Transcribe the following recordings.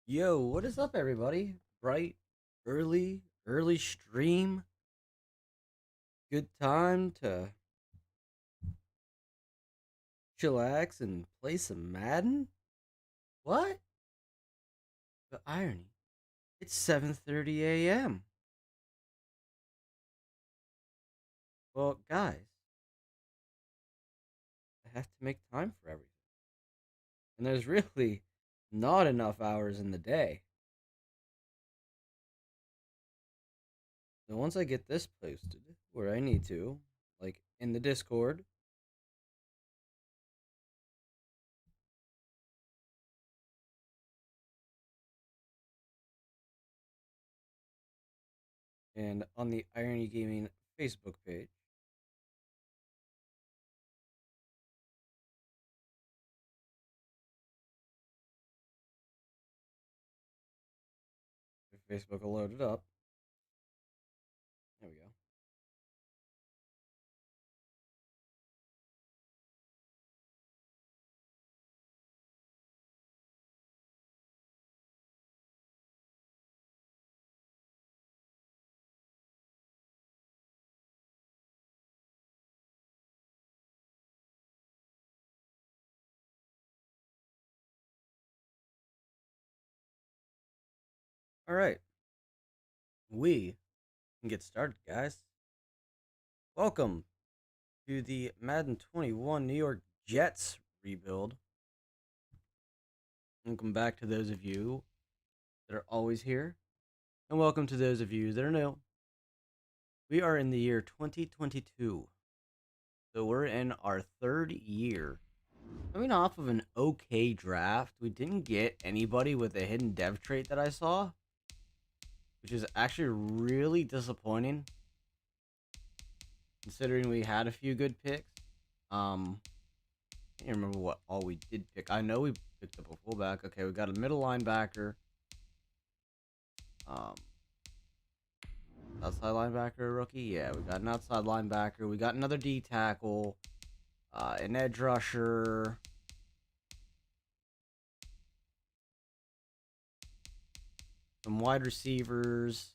Yo, what is up, everybody? Bright, early stream. Good time to chillax and play some Madden? What? The irony. It's 7:30 a.m. Well, guys, I have to make time for everything. And there's really not enough hours in the day. So once I get this posted where I need to, like in the Discord, and on the Irony Gaming Facebook page, if Facebook will load it up. There we go. All right. We can get started, guys. Welcome to the Madden 21 New York Jets rebuild. Welcome back to those of you that are always here, and welcome to those of you that are new. We are in the year 2022, so we're in our third year. Coming off of an okay draft, we didn't get anybody with a hidden dev trait that I saw, which is actually really disappointing, considering we had a few good picks. I can't remember what all we did pick. I know we picked up a fullback. Okay, we got a middle linebacker. Um, Outside linebacker rookie. Yeah, we got an outside linebacker. We got another D tackle. An edge rusher. Some wide receivers.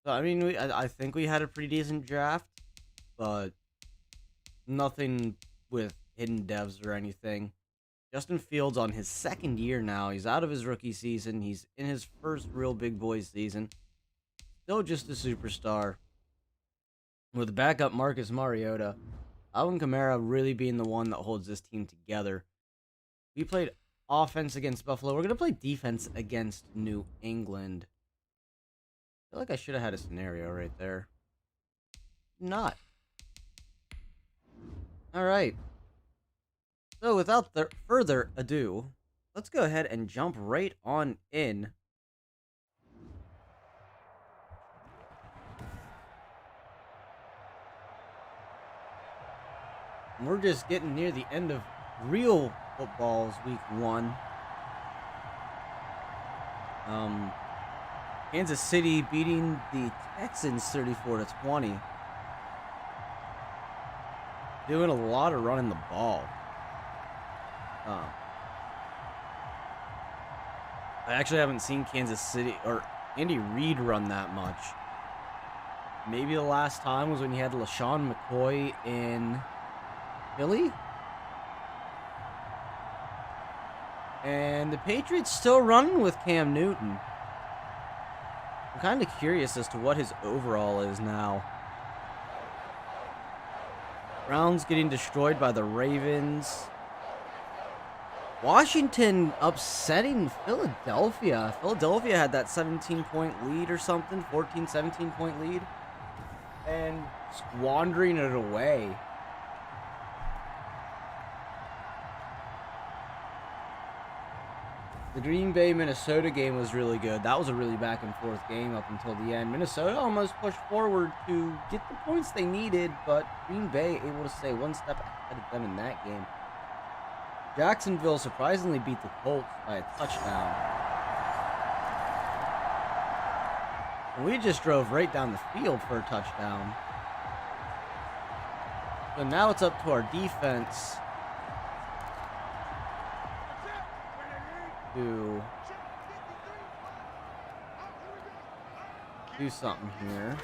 So I mean, I think we had a pretty decent draft, but nothing with hidden devs or anything. Justin Fields on his second year now. He's out of his rookie season. He's in his first real big boy season. Still just a superstar. With backup Marcus Mariota, Alvin Kamara really being the one that holds this team together. We played offense against Buffalo. We're going to play defense against New England. I feel like I should have had a scenario right there. Not. All right. So without further ado, let's go ahead and jump right on in. We're just getting near the end of real football's week 1. Kansas City beating the Texans 34-20. Doing a lot of running the ball. I actually haven't seen Kansas City or Andy Reid run that much. Maybe the last time was when he had LaShawn McCoy in Philly. And the Patriots still running with Cam Newton. I'm kind of curious as to what his overall is now. Browns getting destroyed by the Ravens. Washington upsetting Philadelphia. Philadelphia had that 17-point lead or something, 14, 17-point lead, and squandering it away. The Green Bay-Minnesota game was really good. That was a really back-and-forth game up until the end. Minnesota almost pushed forward to get the points they needed, but Green Bay able to stay one step ahead of them in that game. Jacksonville surprisingly beat the Colts by a touchdown. And we just drove right down the field for a touchdown. So now it's up to our defense to do something here.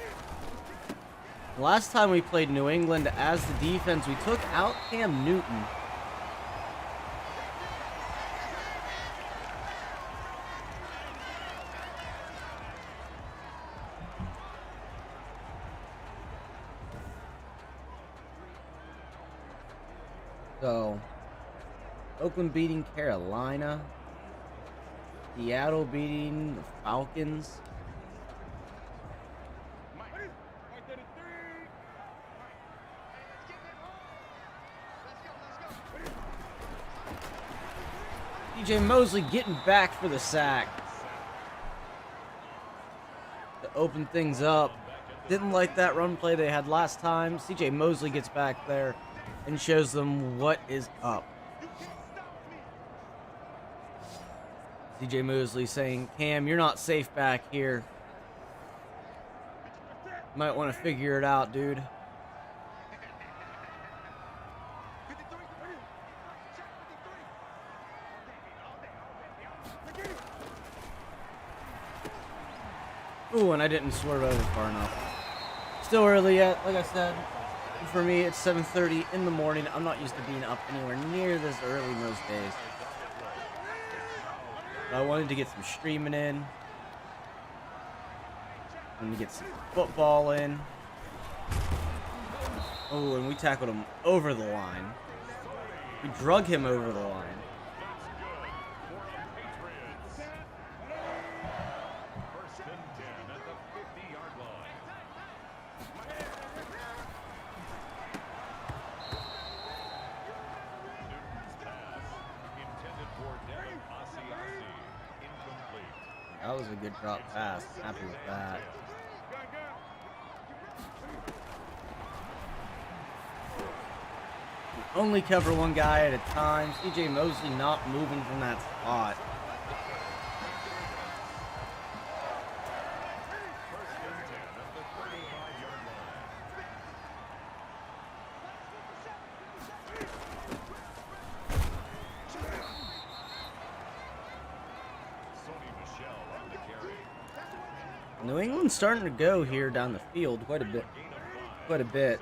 Last time we played New England as the defense, we took out Cam Newton. So, Oakland beating Carolina. Seattle beating the Falcons. DJ Mosley getting back for the sack to open things up. Didn't like that run play they had last time. CJ Mosley gets back there and shows them what is up. CJ Mosley saying, Cam, you're not safe back here. Might want to figure it out, dude. Ooh, and I didn't swerve over far enough. Still early yet, like I said. For me, it's 7:30 in the morning. I'm not used to being up anywhere near this early most days. But I wanted to get some streaming in. I wanted to get some football in. Oh, and we tackled him over the line. We drug him over the line. That was a good drop pass. Happy with that. We only cover one guy at a time. CJ Mosley not moving from that spot. New England's starting to go here down the field quite a bit.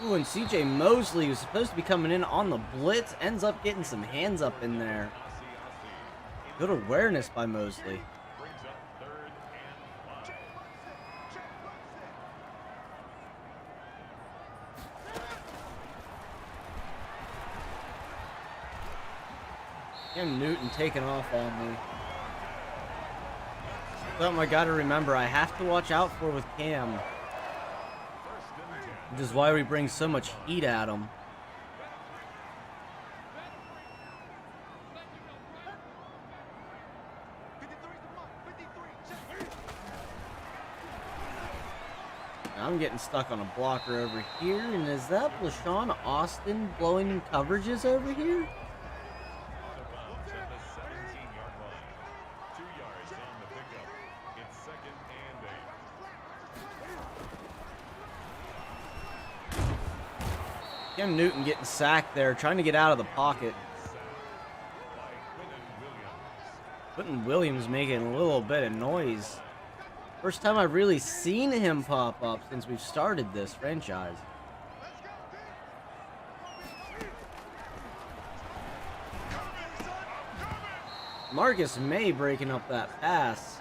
Ooh, and CJ Mosley, who's supposed to be coming in on the blitz, ends up getting some hands up in there. Good awareness by Mosley. Cam Newton taking off on me. Something I gotta remember, I have to watch out for with Cam. Which is why we bring so much heat at him. I'm getting stuck on a blocker over here, and is that LaShawn Austin blowing in coverages over here? Cam Newton getting sacked there, trying to get out of the pocket. Quentin Williams making a little bit of noise. First time I've really seen him pop up since we've started this franchise. Marcus May breaking up that pass.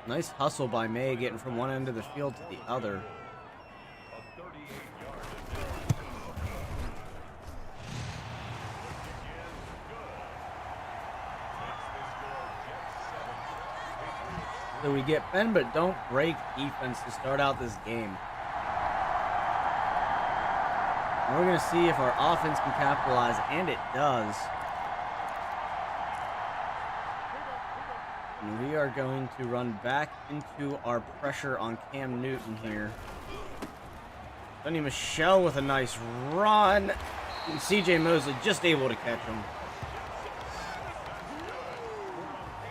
Nice hustle by May, getting from one end of the field to the other. So we get bend but don't break defense to start out this game. And we're going to see if our offense can capitalize, and it does. And we are going to run back into our pressure on Cam Newton here. Sonny Michel with a nice run. And CJ Mosley just able to catch him.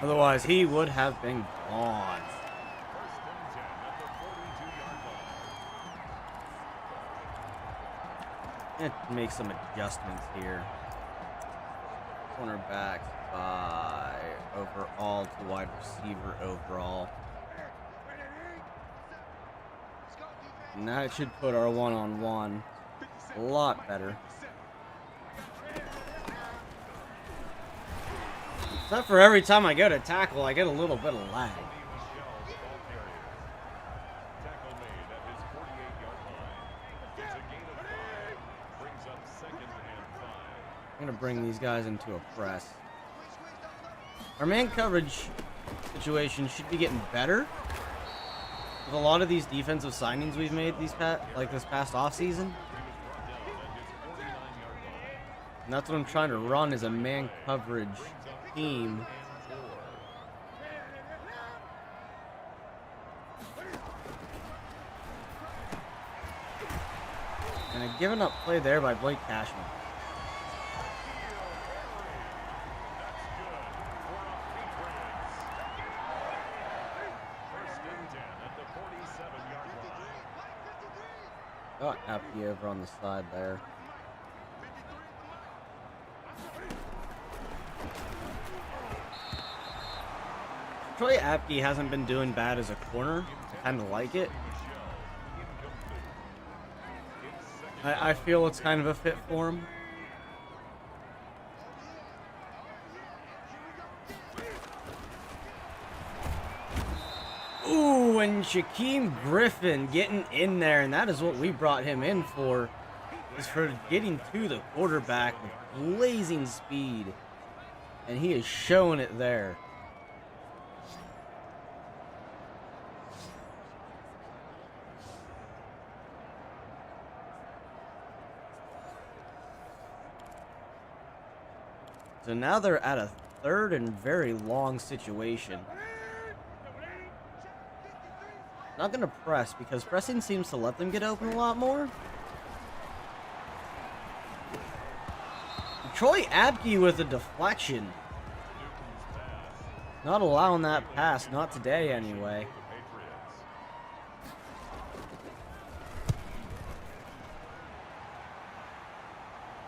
Otherwise, he would have been gone. Make some adjustments here. Cornerback by overall to wide receiver overall. And that should put our one-on-one a lot better. Except for every time I go to tackle, I get a little bit of lag. I'm going to bring these guys into a press. Our man coverage situation should be getting better with a lot of these defensive signings we've made this past offseason. And that's what I'm trying to run, is a man coverage team. And a given up play there by Blake Cashman. Got Apke over on the side there. Troy Apke hasn't been doing bad as a corner. I kind of like it. I feel it's kind of a fit for him. Ooh, and Shaquem Griffin getting in there, and that is what we brought him in for, is for getting to the quarterback with blazing speed. And he is showing it there. So now they're at a third and very long situation. Not going to press, because pressing seems to let them get open a lot more. Troy Apke with a deflection. Not allowing that pass, not today anyway.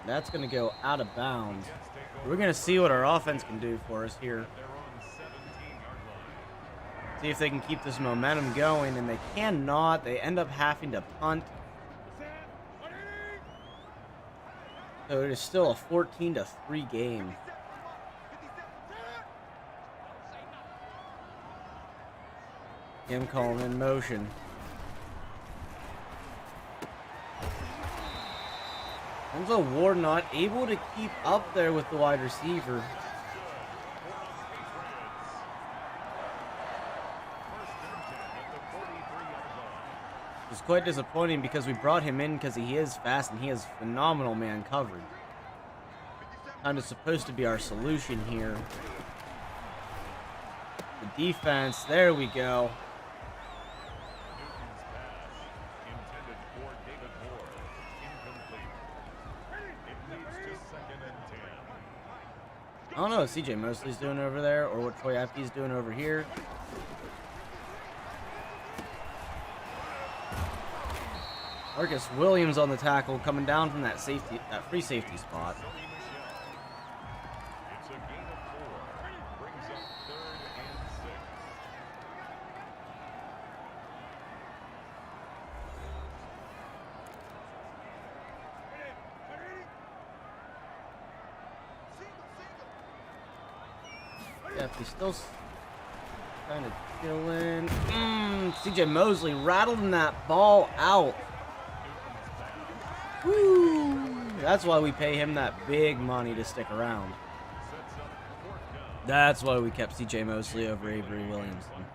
That's going to go out of bounds. We're going to see what our offense can do for us here. See if they can keep this momentum going, and they cannot. They end up having to punt. So it is still a 14-3 game. Him calling in motion. Enzo Ward not able to keep up there with the wide receiver. It's quite disappointing, because we brought him in because he is fast and he has phenomenal man coverage. Kind of supposed to be our solution here. The defense, there we go. I don't know what CJ Mosley's doing over there, or what Troy Apke's doing over here. Marcus Williams on the tackle, coming down from that free safety spot. Yeah, he's still trying to kill in. CJ Mosley rattling that ball out. Woo! That's why we pay him that big money to stick around. That's why we kept CJ Mosley over Avery Williamson.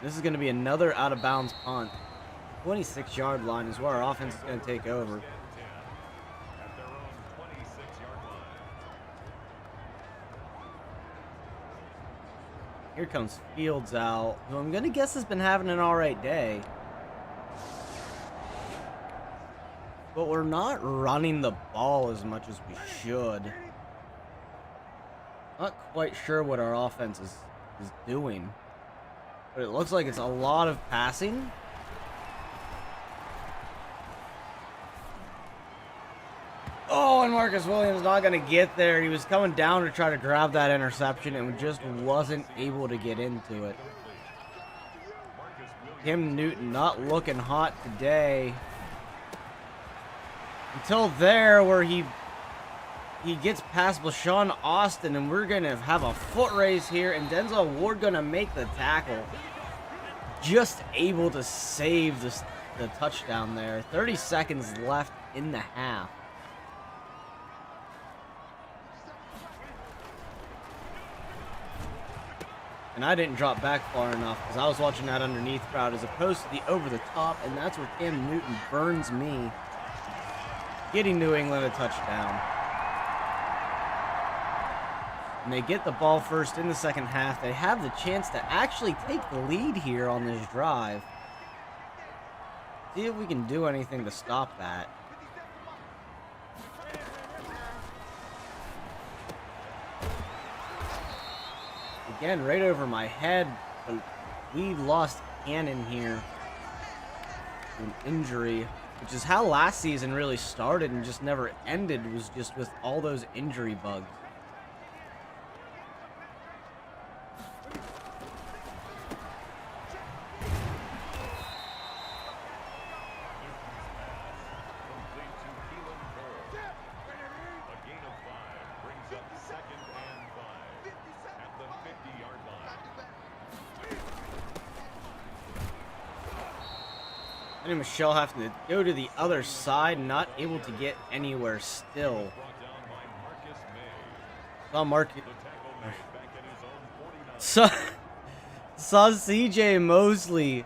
This is going to be another out-of-bounds punt. 26-yard line is where our offense is going to take over. Here comes Fields out, who I'm going to guess has been having an alright day. But we're not running the ball as much as we should. Not quite sure what our offense is doing. But it looks like it's a lot of passing. Oh, and Marcus Williams not going to get there. He was coming down to try to grab that interception and just wasn't able to get into it. Cam Newton not looking hot today. Until there, where he gets past LaShawn Austin, and we're going to have a foot race here, and Denzel Ward going to make the tackle. Just able to save the touchdown there. 30 seconds left in the half. And I didn't drop back far enough because I was watching that underneath route as opposed to the over the top, and that's where Cam Newton burns me, getting New England a touchdown. And they get the ball first in the second half. They have the chance to actually take the lead here on this drive. See if we can do anything to stop that. Again, right over my head, but we lost Cannon here. An injury, which is how last season really started and just never ended, was just with all those injury bugs. And Michelle having to go to the other side, not able to get anywhere still. Saw CJ Mosley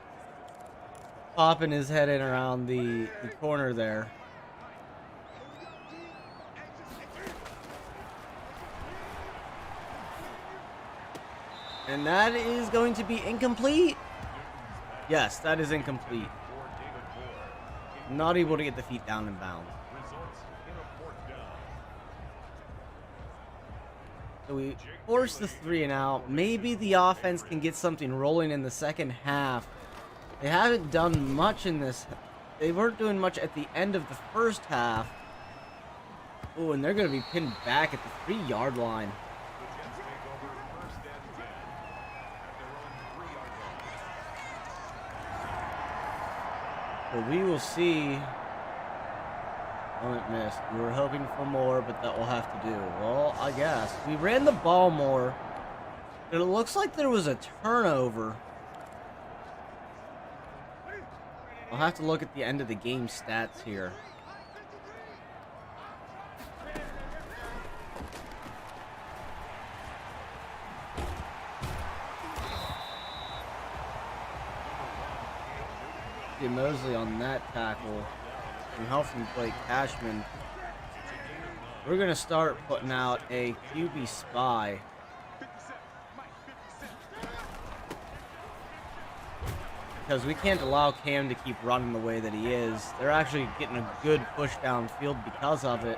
popping his head in around the corner there. And that is going to be incomplete. Yes, that is incomplete. Not able to get the feet down and bounds. So we force the 3 and out. Maybe the offense can get something rolling in the second half. They haven't done much in this. They weren't doing much at the end of the first half. Oh, and they're going to be pinned back at the 3-yard line. But we will see. Oh, it missed. We were hoping for more, but that will have to do. Well, I guess. We ran the ball more. But it looks like there was a turnover. I'll have to look at the end of the game stats here. Mosley on that tackle and helping Blake Cashman. We're going to start putting out a QB spy. Because we can't allow Cam to keep running the way that he is. They're actually getting a good push downfield because of it.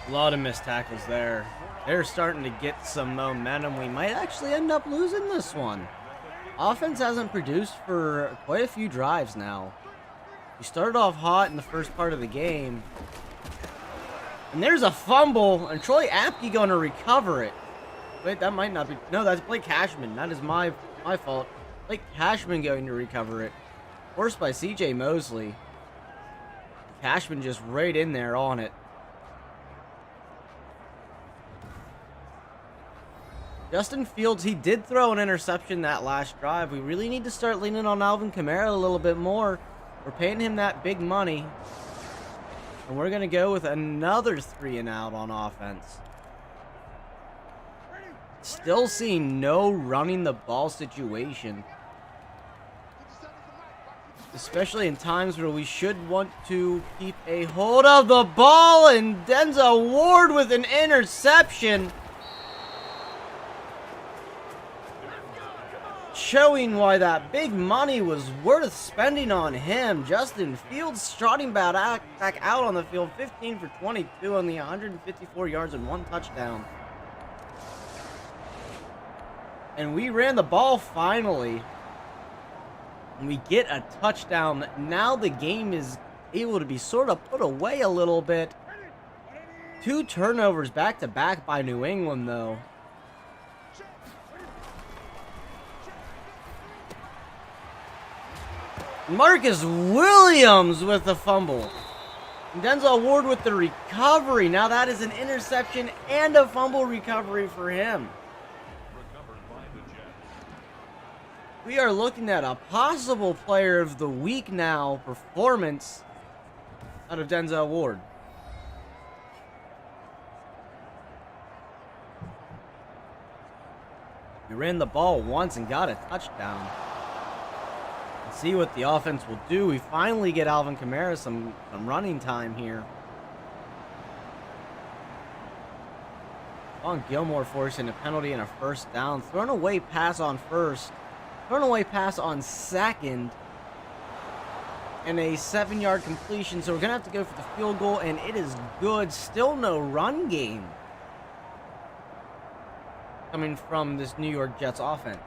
A lot of missed tackles there. They're starting to get some momentum. We might actually end up losing this one. Offense hasn't produced for quite a few drives now. We started off hot in the first part of the game. And there's a fumble, and Troy Apke going to recover it. Wait, that might not be. No, that's Blake Cashman. That is my fault. Blake Cashman going to recover it. Forced by CJ Mosley. Cashman just right in there on it. Justin Fields, he did throw an interception that last drive. We really need to start leaning on Alvin Kamara a little bit more. We're paying him that big money. And we're going to go with another 3 and out on offense. Still seeing no running the ball situation. Especially in times where we should want to keep a hold of the ball. And Denzel Ward with an interception. showing why that big money was worth spending on him. Justin Fields trotting back out on the field, 15 for 22 on the 154 yards and 1 touchdown. And we ran the ball finally. And we get a touchdown. Now the game is able to be sort of put away a little bit. 2 turnovers back-to-back by New England, though. Marcus Williams with the fumble. Denzel Ward with the recovery. Now that is an interception and a fumble recovery for him. We are looking at a possible player of the week now performance out of Denzel Ward. We ran the ball once and got a touchdown. Let's see what the offense will do. We finally get Alvin Kamara some running time here. Von Gilmore forcing a penalty and a first down. Thrown away pass on first. Thrown away pass on second. And a 7-yard completion. So we're going to have to go for the field goal. And it is good. Still no run game coming from this New York Jets offense.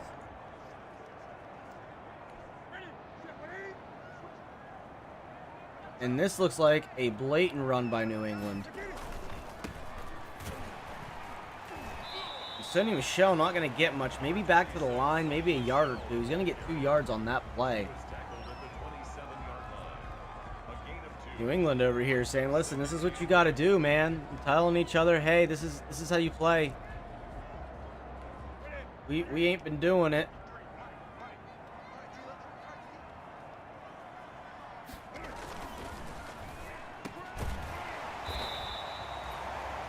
And this looks like a blatant run by New England. Sonny Michel not going to get much. Maybe back to the line, maybe a yard or two. He's going to get 2 yards on that play. New England over here saying, listen, this is what you got to do, man. I'm telling each other, hey, this is how you play. We ain't been doing it.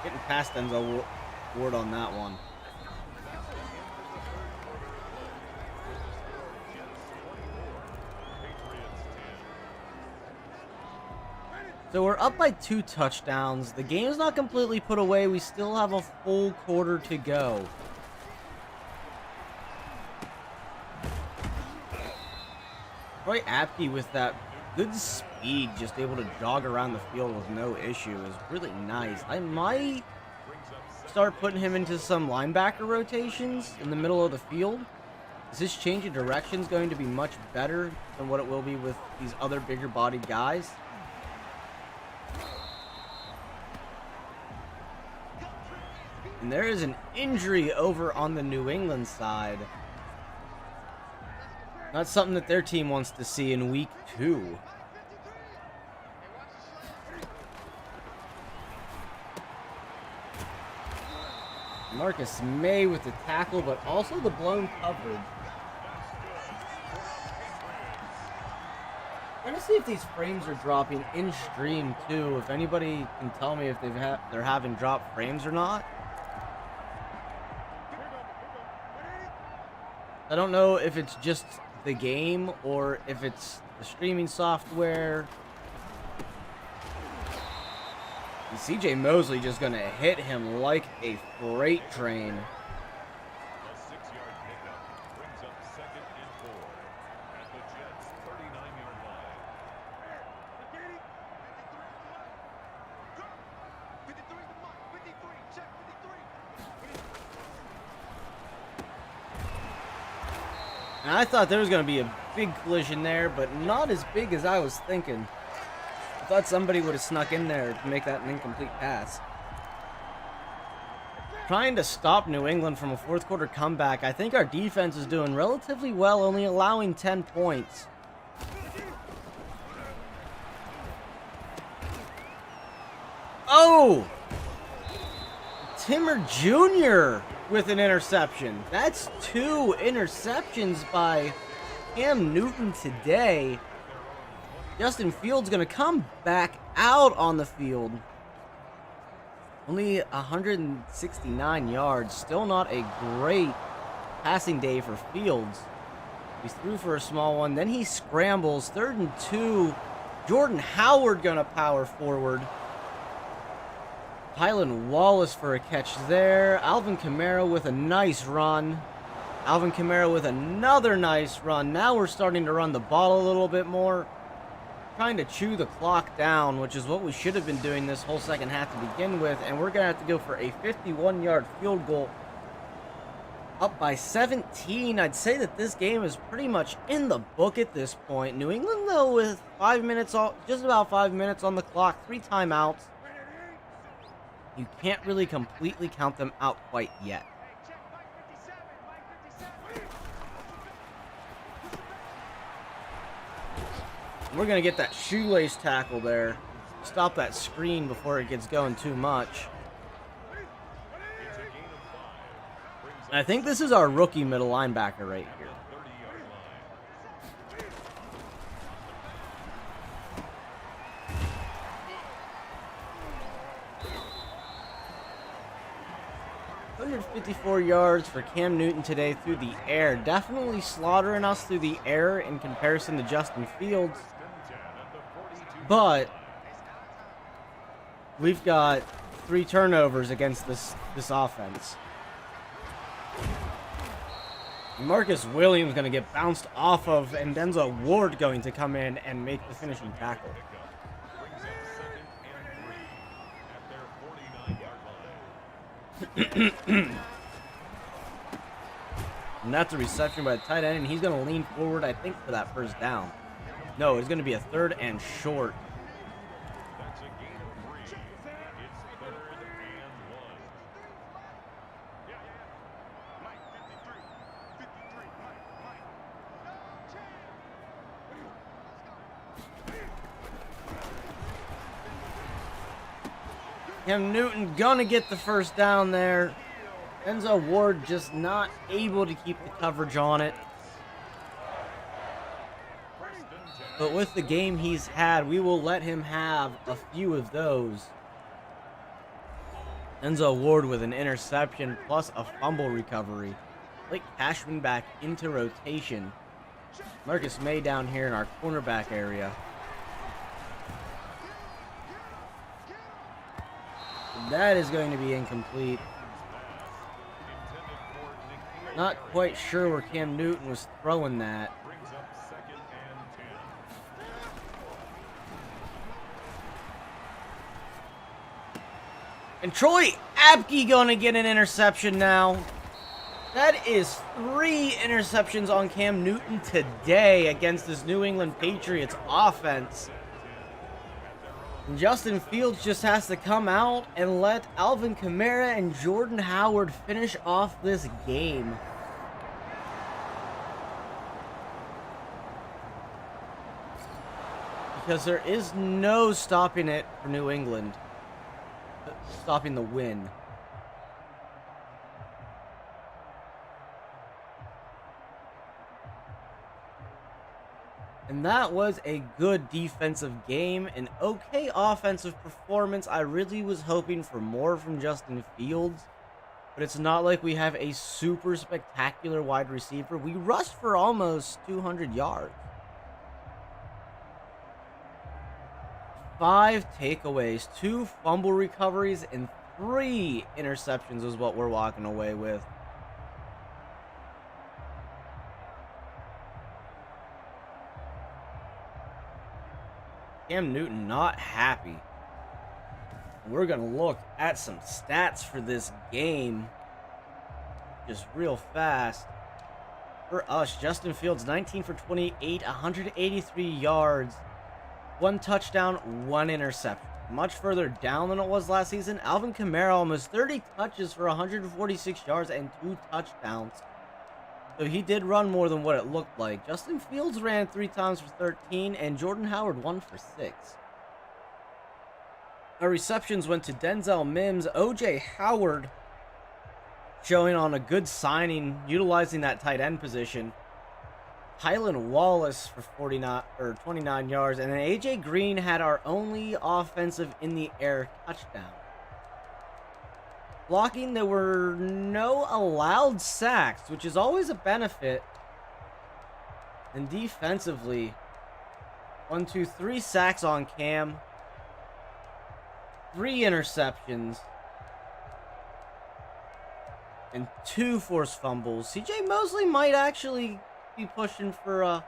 Getting past Denzel Ward on that one. So we're up by 2 touchdowns. The game's not completely put away. We still have a full quarter to go. Troy Apke with that good speed, just able to jog around the field with no issue is really nice. I might start putting him into some linebacker rotations in the middle of the field. Is his change of direction going to be much better than what it will be with these other bigger bodied guys? And there is an injury over on the New England side. Not something that their team wants to see in week 2. Marcus May with the tackle, but also the blown coverage. I'm going to see if these frames are dropping in stream too. If anybody can tell me if they're having drop frames or not. I don't know if it's just the game or if it's the streaming software. And CJ Mosley just gonna hit him like a freight train. A 6-yard pickup brings up 2nd and 4 at the Jets' 39-yard line. And I thought there was going to be a big collision there, but not as big as I was thinking. I thought somebody would have snuck in there to make that an incomplete pass. Trying to stop New England from a 4th quarter comeback. I think our defense is doing relatively well, only allowing 10 points. Oh! Timmer Jr. with an interception. That's 2 interceptions by Cam Newton today. Justin Fields going to come back out on the field. Only 169 yards. Still not a great passing day for Fields. He threw for a small one. Then he scrambles. 3rd and 2. Jordan Howard going to power forward. Highland Wallace for a catch there. Alvin Kamara with a nice run. Alvin Kamara with another nice run. Now we're starting to run the ball a little bit more. Trying to chew the clock down, which is what we should have been doing this whole second half to begin with. And we're going to have to go for a 51-yard field goal. Up by 17. I'd say that this game is pretty much in the book at this point. New England, though, with 5 minutes, just about 5 minutes on the clock, 3 timeouts. You can't really completely count them out quite yet. We're going to get that shoelace tackle there. Stop that screen before it gets going too much. And I think this is our rookie middle linebacker right here. $154 yards for Cam Newton today through the air. Definitely slaughtering us through the air in comparison to Justin Fields. But we've got 3 turnovers against this offense. Marcus Williams going to get bounced off of, and Denzel Ward going to come in and make the finishing tackle. And that's a reception by the tight end, and he's going to lean forward, I think, for that first down. No, it's going to be a 3rd and short. That's a gain of 3. It's 3rd and 1. Cam Newton gonna get the first down there. Denzel Ward just not able to keep the coverage on it. But with the game he's had, we will let him have a few of those. Denzel Ward with an interception plus a fumble recovery. Blake Cashman back into rotation. Marcus May down here in our cornerback area. That is going to be incomplete. Not quite sure where Cam Newton was throwing that. Brings up 2nd and 10. And Troy Apke gonna get an interception now. That is 3 interceptions on Cam Newton today against this New England Patriots offense. And Justin Fields just has to come out and let Alvin Kamara and Jordan Howard finish off this game. Because there is no stopping it for New England. Stopping the win. And that was a good defensive game, an okay offensive performance. I really was hoping for more from Justin Fields, but it's not like we have a super spectacular wide receiver. We rushed for almost 200 yards. 5 takeaways, 2 fumble recoveries, and 3 interceptions is what we're walking away with. Cam Newton not happy. We're going to look at some stats for this game. Just real fast. For us, Justin Fields, 19 for 28, 183 yards, 1 touchdown, 1 interception. Much further down than it was last season. Alvin Kamara, almost 30 touches for 146 yards and 2 touchdowns. So he did run more than what it looked like. Justin Fields ran 3 times for 13, and Jordan Howard 1 for 6. Our receptions went to Denzel Mims, O.J. Howard, showing on a good signing, utilizing that tight end position. Hylan Wallace for 29 yards, and then A.J. Green had our only offensive in the air touchdown. Blocking, there were no allowed sacks, which is always a benefit. And defensively, 1, 2, 3 sacks on Cam. 3 interceptions. and 2 forced fumbles. CJ Mosley might actually be pushing for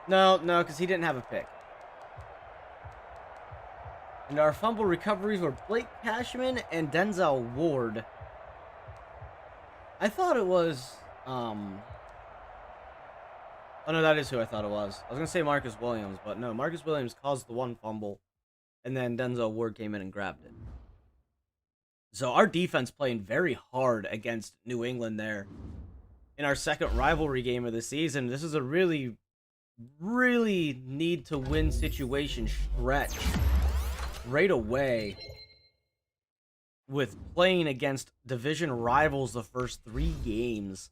no, because he didn't have a pick. And our fumble recoveries were Blake Cashman and Denzel Ward. I thought it was oh no, that is who I thought it was. I was gonna say Marcus Williams, but no, Marcus Williams caused the 1 fumble, and then Denzel Ward came in and grabbed it. So our defense playing very hard against New England there in our second rivalry game of the season. This is a really, really need to win situation stretch right away with playing against division rivals the first 3 games.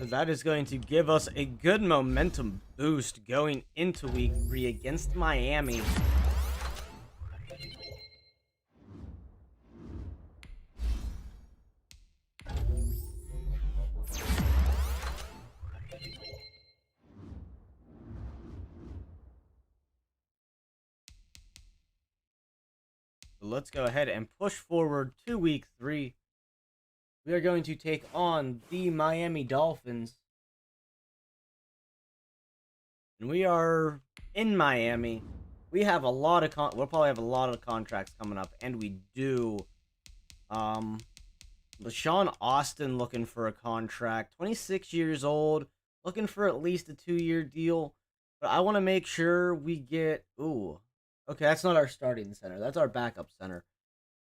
That is going to give us a good momentum boost going into week 3 against Miami. Let's go ahead and push forward to week 3. We are going to take on the Miami Dolphins. And we are in Miami. We have a lot of we'll probably have a lot of contracts coming up, and we do. LaShawn Austin looking for a contract, 26 years old, looking for at least a 2-year deal. But I want to make sure we get okay, that's not our starting center. That's our backup center.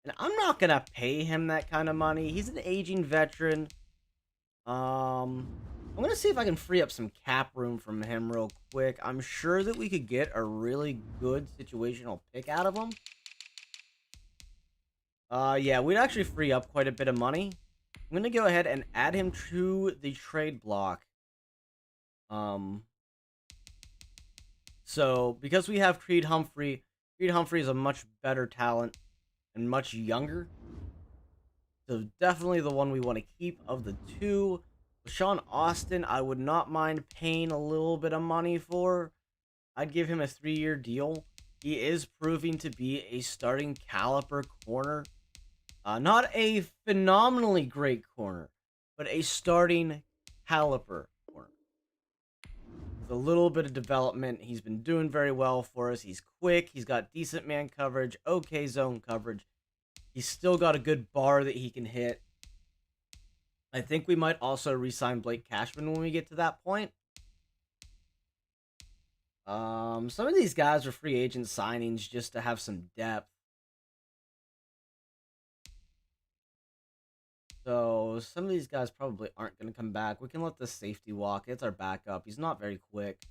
And I'm not going to pay him that kind of money. He's an aging veteran. I'm going to see if I can free up some cap room from him real quick. I'm sure that we could get a really good situational pick out of him. Yeah, we'd actually free up quite a bit of money. I'm going to go ahead and add him to the trade block. So, because we have Creed Humphrey is a much better talent and much younger. So definitely the one we want to keep of the 2. Sean Austin, I would not mind paying a little bit of money for. I'd give him a 3-year deal. He is proving to be a starting caliber corner. Not a phenomenally great corner, but a starting caliber corner. With a little bit of development, he's been doing very well for us. He's quick. He's got decent man coverage, okay zone coverage. He's still got a good bar that he can hit. I think we might also re-sign Blake Cashman when we get to that point. Some of these guys are free agent signings just to have some depth. So some of these guys probably aren't going to come back. We can let the safety walk. It's our backup. He's not very quick.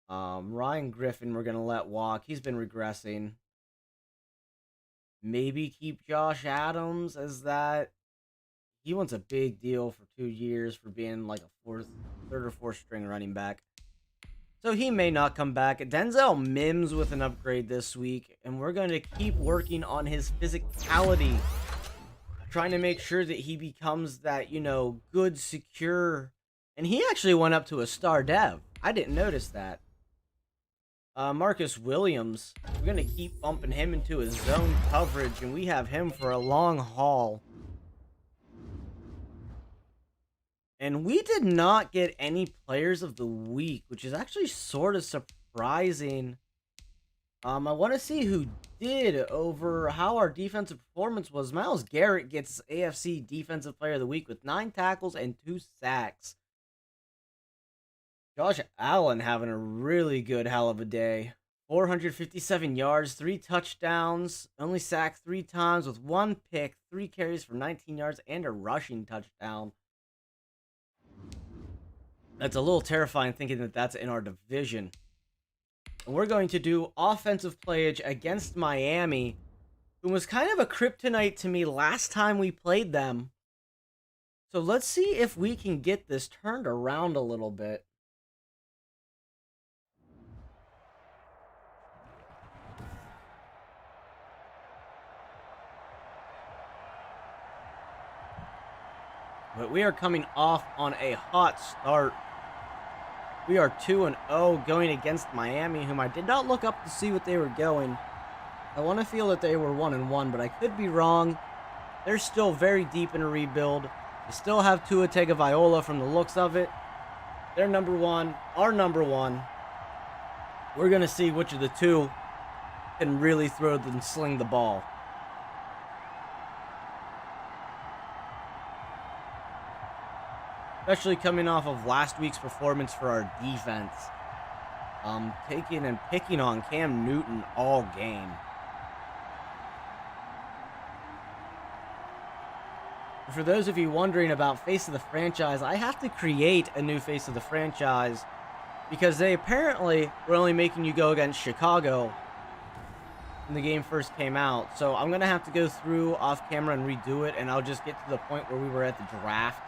Ryan Griffin we're going to let walk. He's been regressing. Maybe keep Josh Adams as that. He wants a big deal for 2 years for being like a third or fourth string running back. So he may not come back. Denzel Mims with an upgrade this week. And we're going to keep working on his physicality. Trying to make sure that he becomes that, good, secure. And he actually went up to a star dev. I didn't notice that. Marcus Williams, we're going to keep bumping him into his zone coverage, and we have him for a long haul. And we did not get any players of the week, which is actually sort of surprising. I want to see who did over how our defensive performance was. Myles Garrett gets AFC Defensive Player of the Week with 9 tackles and 2 sacks. Josh Allen having a really good hell of a day. 457 yards, 3 touchdowns, only sacked 3 times with 1 pick, 3 carries for 19 yards, and a rushing touchdown. That's a little terrifying thinking that that's in our division. And we're going to do offensive playage against Miami, who was kind of a kryptonite to me last time we played them. So let's see if we can get this turned around a little bit. But we are coming off on a hot start. We are 2-0 going against Miami, whom I did not look up to see what they were going. I want to feel that they were 1-1, but I could be wrong. They're still very deep in a rebuild. They still have Tua Tagovailoa from the looks of it. They're number one, our number one. We're going to see which of the two can really throw and sling the ball. Especially coming off of last week's performance for our defense. Taking and picking on Cam Newton all game. For those of you wondering about face of the franchise, I have to create a new face of the franchise because they apparently were only making you go against Chicago when the game first came out. So I'm going to have to go through off camera and redo it, and I'll just get to the point where we were at the draft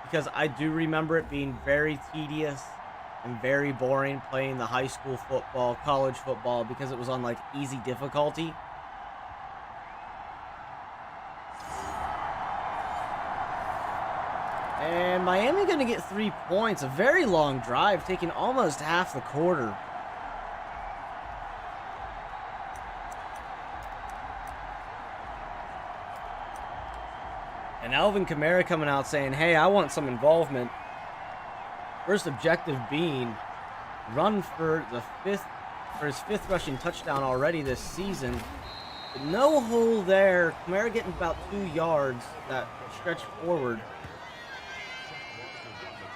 because I do remember it being very tedious and very boring playing the high school football, college football, because it was on like easy difficulty. And Miami going to get 3 points. A very long drive, taking almost half the quarter. And Alvin Kamara coming out saying, hey, I want some involvement. First objective being run for his fifth rushing touchdown already this season. But no hole there. Kamara getting about 2 yards that stretch forward.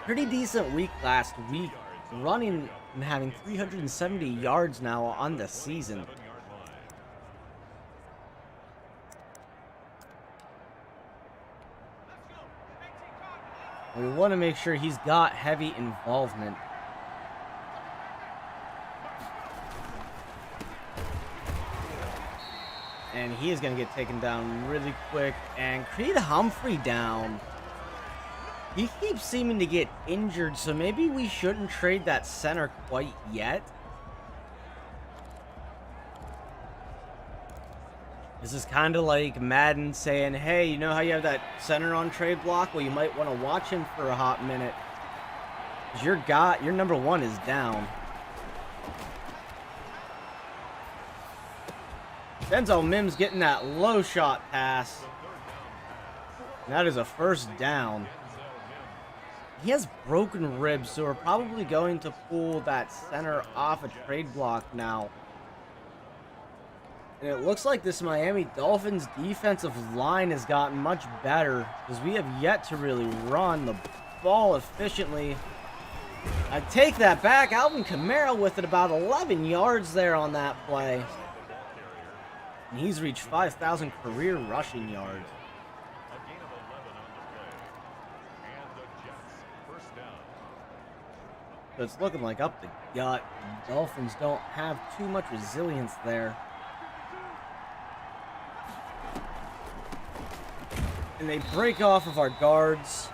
Pretty decent week last week, running and having 370 yards now on the season. We want to make sure he's got heavy involvement. And he is going to get taken down really quick. And Creed Humphrey down. He keeps seeming to get injured, so maybe we shouldn't trade that center quite yet. This is kind of like Madden saying, hey, you know how you have that center on trade block? Well, you might want to watch him for a hot minute. Because your number one is down. Denzel Mims getting that low shot pass. And that is a first down. He has broken ribs, so we're probably going to pull that center off a trade block now. And it looks like this Miami Dolphins defensive line has gotten much better because we have yet to really run the ball efficiently. I take that back. Alvin Kamara with it about 11 yards there on that play. And he's reached 5,000 career rushing yards. So it's looking like up the gut. The Dolphins don't have too much resilience there. And they break off of our guards.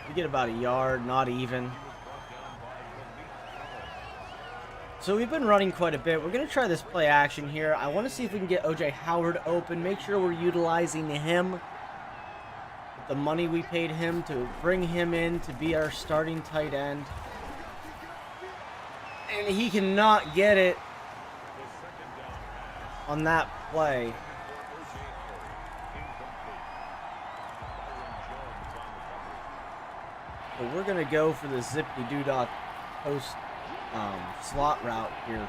We get about a yard, not even. So we've been running quite a bit. We're going to try this play action here. I want to see if we can get O.J. Howard open. Make sure we're utilizing him. With the money we paid him to bring him in to be our starting tight end. And he cannot get it on that play. So we're going to go for the zippity-doo-dah post slot route here.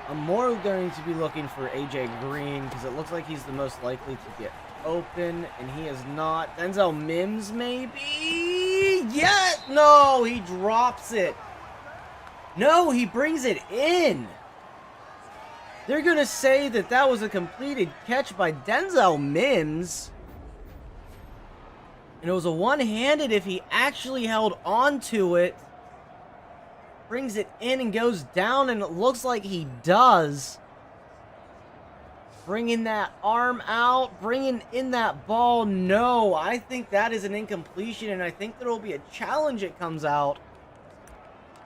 I'm more going to be looking for A.J. Green because it looks like he's the most likely to get open, and he is not. Denzel Mims, maybe? Yeah! No, he drops it. No, he brings it in. They're going to say that that was a completed catch by Denzel Mims. And it was a one-handed if he actually held on to it. Brings it in and goes down, and it looks like he does. Bringing that arm out, bringing in that ball. No, I think that is an incompletion, and I think there will be a challenge that comes out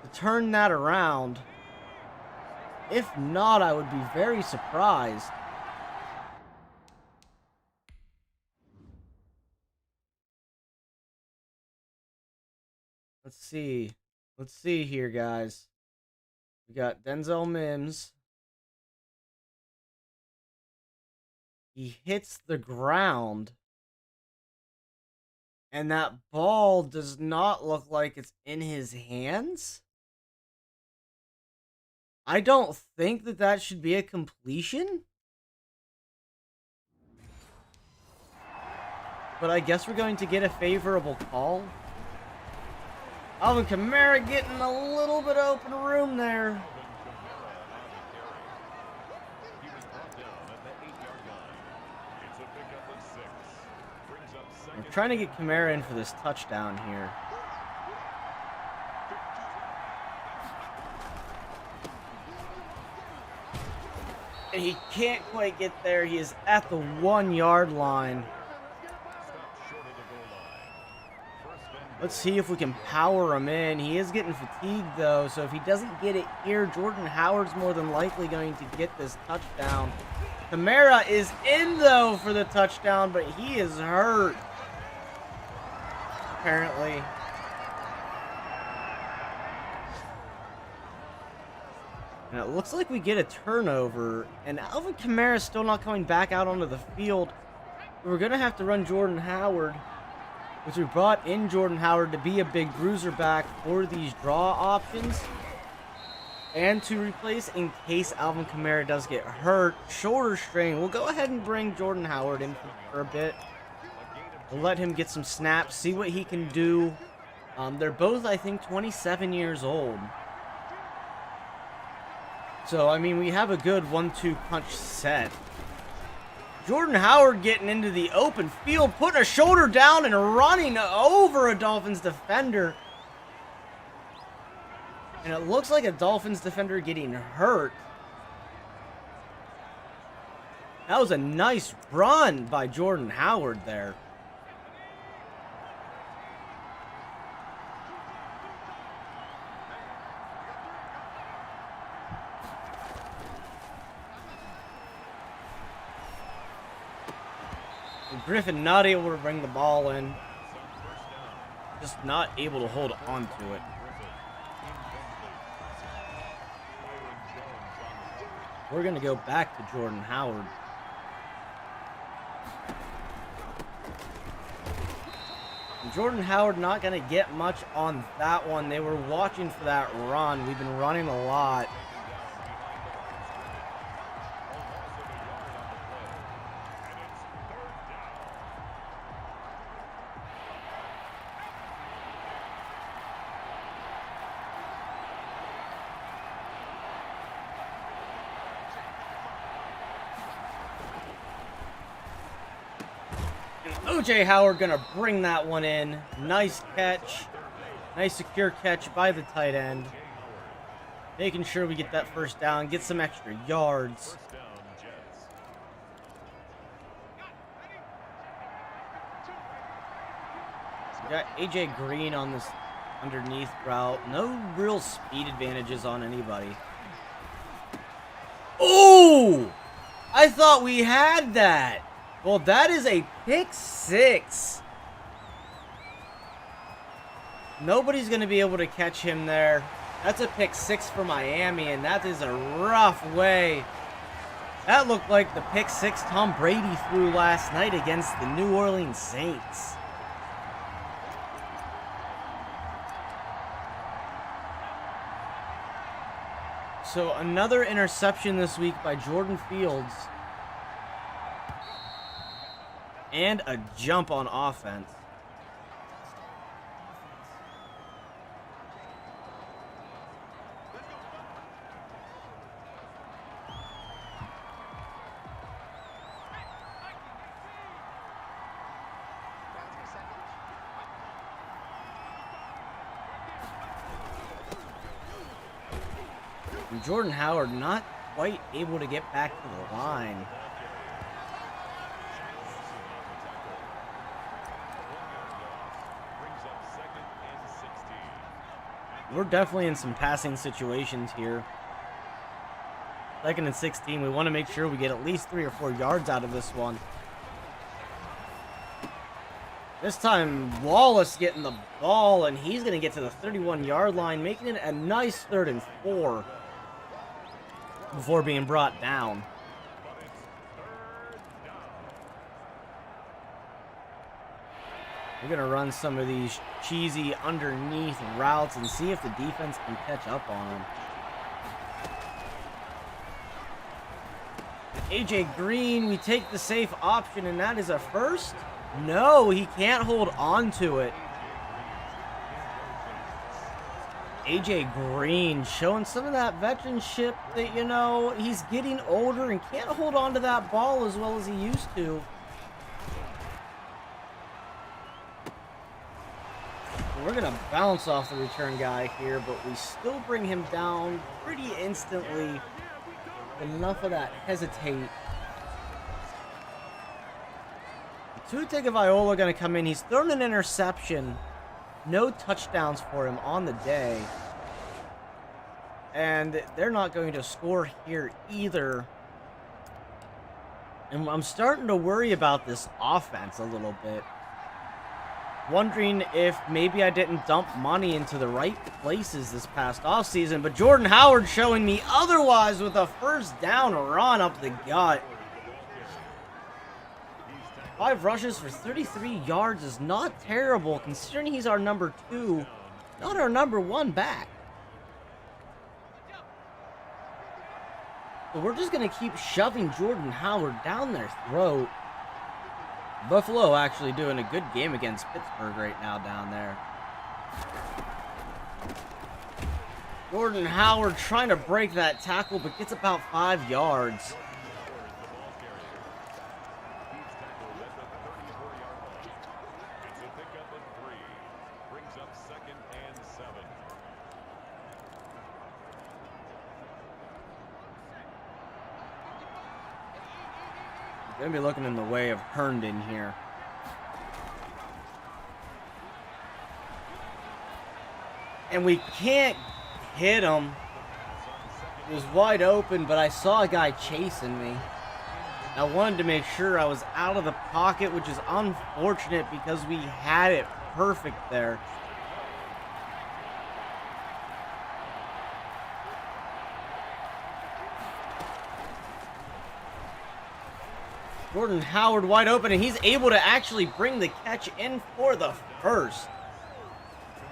to turn that around. If not, I would be very surprised. Let's see. Let's see here, guys. We got Denzel Mims. He hits the ground. And that ball does not look like it's in his hands. I don't think that should be a completion. But I guess we're going to get a favorable call. Alvin Kamara getting a little bit of open room there. We're trying to get Kamara in for this touchdown here. And he can't quite get there. He is at the 1-yard line. Let's see if we can power him in. He is getting fatigued, though, so if he doesn't get it here, Jordan Howard's more than likely going to get this touchdown. Kamara is in, though, for the touchdown, but he is hurt, apparently. And it looks like we get a turnover, and Alvin Kamara is still not coming back out onto the field. We're going to have to run Jordan Howard, which we brought in Jordan Howard to be a big bruiser back for these draw options. And to replace in case Alvin Kamara does get hurt, shoulder strain. We'll go ahead and bring Jordan Howard in for a bit. We'll let him get some snaps, see what he can do. They're both, I think, 27 years old. So, I mean, we have a good 1-2 punch set. Jordan Howard getting into the open field, putting a shoulder down and running over a Dolphins defender. And it looks like a Dolphins defender getting hurt. That was a nice run by Jordan Howard there. Griffin not able to bring the ball in. Just not able to hold on to it. We're going to go back to Jordan Howard. And Jordan Howard not going to get much on that one. They were watching for that run. We've been running a lot. O.J. Howard gonna bring that one in. Nice catch. Nice secure catch by the tight end. Making sure we get that first down, get some extra yards. We got A.J. Green on this underneath route. No real speed advantages on anybody. Oh! I thought we had that. Well, that is a pick six. Nobody's going to be able to catch him there. That's a pick six for Miami, and that is a rough way. That looked like the pick six Tom Brady threw last night against the New Orleans Saints. So another interception this week by Jordan Fields. And a jump on offense. And Jordan Howard not quite able to get back to the line. We're definitely in some passing situations here. 2nd and 16. We want to make sure we get at least 3 or 4 yards out of this one. This time, Wallace getting the ball, and he's going to get to the 31-yard line, making it a nice 3rd and 4 before being brought down. We're going to run some of these cheesy underneath routes and see if the defense can catch up on them. AJ Green, we take the safe option, and that is a first. No, he can't hold on to it. AJ Green showing some of that veteranship that, you know, he's getting older and can't hold on to that ball as well as he used to. We're going to bounce off the return guy here, but we still bring him down pretty instantly. Enough of that hesitate. Tua Tagovailoa going to come in. He's thrown an interception. No touchdowns for him on the day. And they're not going to score here either. And I'm starting to worry about this offense a little bit. Wondering if maybe I didn't dump money into the right places this past offseason. But Jordan Howard showing me otherwise with a first down run up the gut. 5 rushes for 33 yards is not terrible, considering he's our number 2, not our number 1 back. So we're just going to keep shoving Jordan Howard down their throat. Buffalo actually doing a good game against Pittsburgh right now down there. Jordan Howard trying to break that tackle, but gets about 5 yards. Gonna be looking in the way of Herndon here. And we can't hit him. It was wide open, but I saw a guy chasing me. I wanted to make sure I was out of the pocket, which is unfortunate because we had it perfect there. Jordan Howard wide open, and he's able to actually bring the catch in for the first.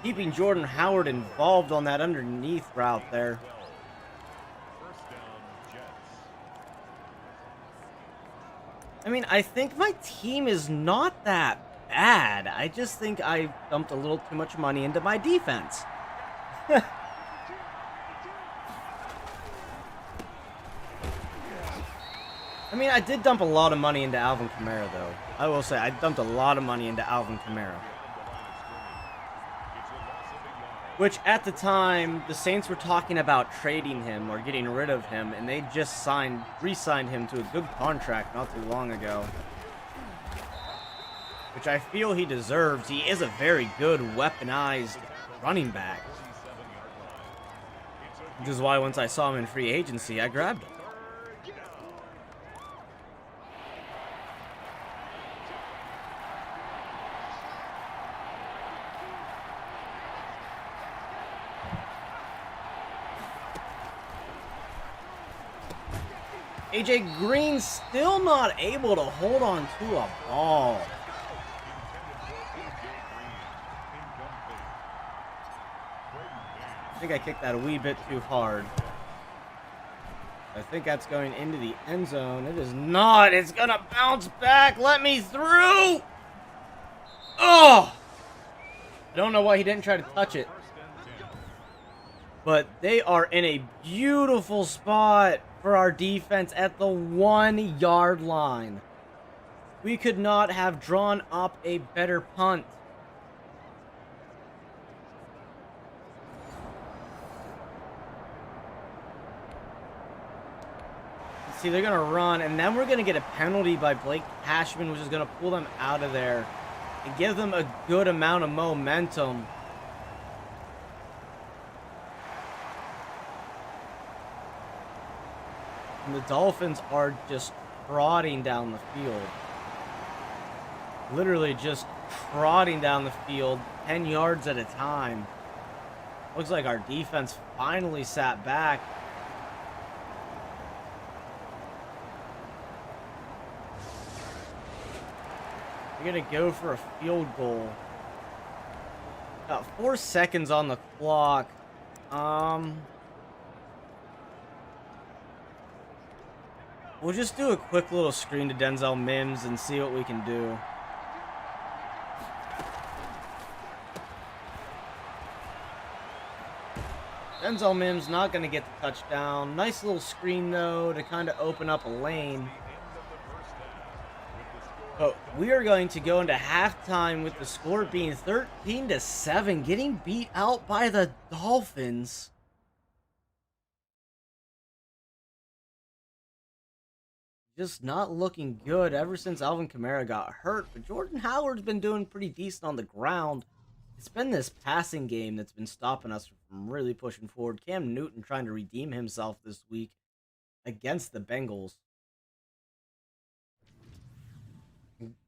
Keeping Jordan Howard involved on that underneath route there. I mean, I think my team is not that bad. I just think I dumped a little too much money into my defense. I mean, I did dump a lot of money into Alvin Kamara, though. I will say, I dumped a lot of money into Alvin Kamara. Which, at the time, the Saints were talking about trading him or getting rid of him, and they just re-signed him to a good contract not too long ago. Which I feel he deserves. He is a very good, weaponized running back. Which is why once I saw him in free agency, I grabbed him. AJ Green still not able to hold on to a ball. I think I kicked that a wee bit too hard. I think that's going into the end zone. It is not. It's going to bounce back. Let me through. Oh! I don't know why he didn't try to touch it. But they are in a beautiful spot for our defense at the 1 yard line. We could not have drawn up a better punt. See, they're going to run, and then we're going to get a penalty by Blake Cashman, which is going to pull them out of there and give them a good amount of momentum. And the Dolphins are just trotting down the field. Literally just trotting down the field, 10 yards at a time. Looks like our defense finally sat back. We're going to go for a field goal. Got 4 seconds on the clock. We'll just do a quick little screen to Denzel Mims and see what we can do. Denzel Mims not going to get the touchdown. Nice little screen, though, to kind of open up a lane. But we are going to go into halftime with the score being 13-7, getting beat out by the Dolphins. Just not looking good ever since Alvin Kamara got hurt. But Jordan Howard's been doing pretty decent on the ground. It's been this passing game that's been stopping us from really pushing forward. Cam Newton trying to redeem himself this week against the Bengals.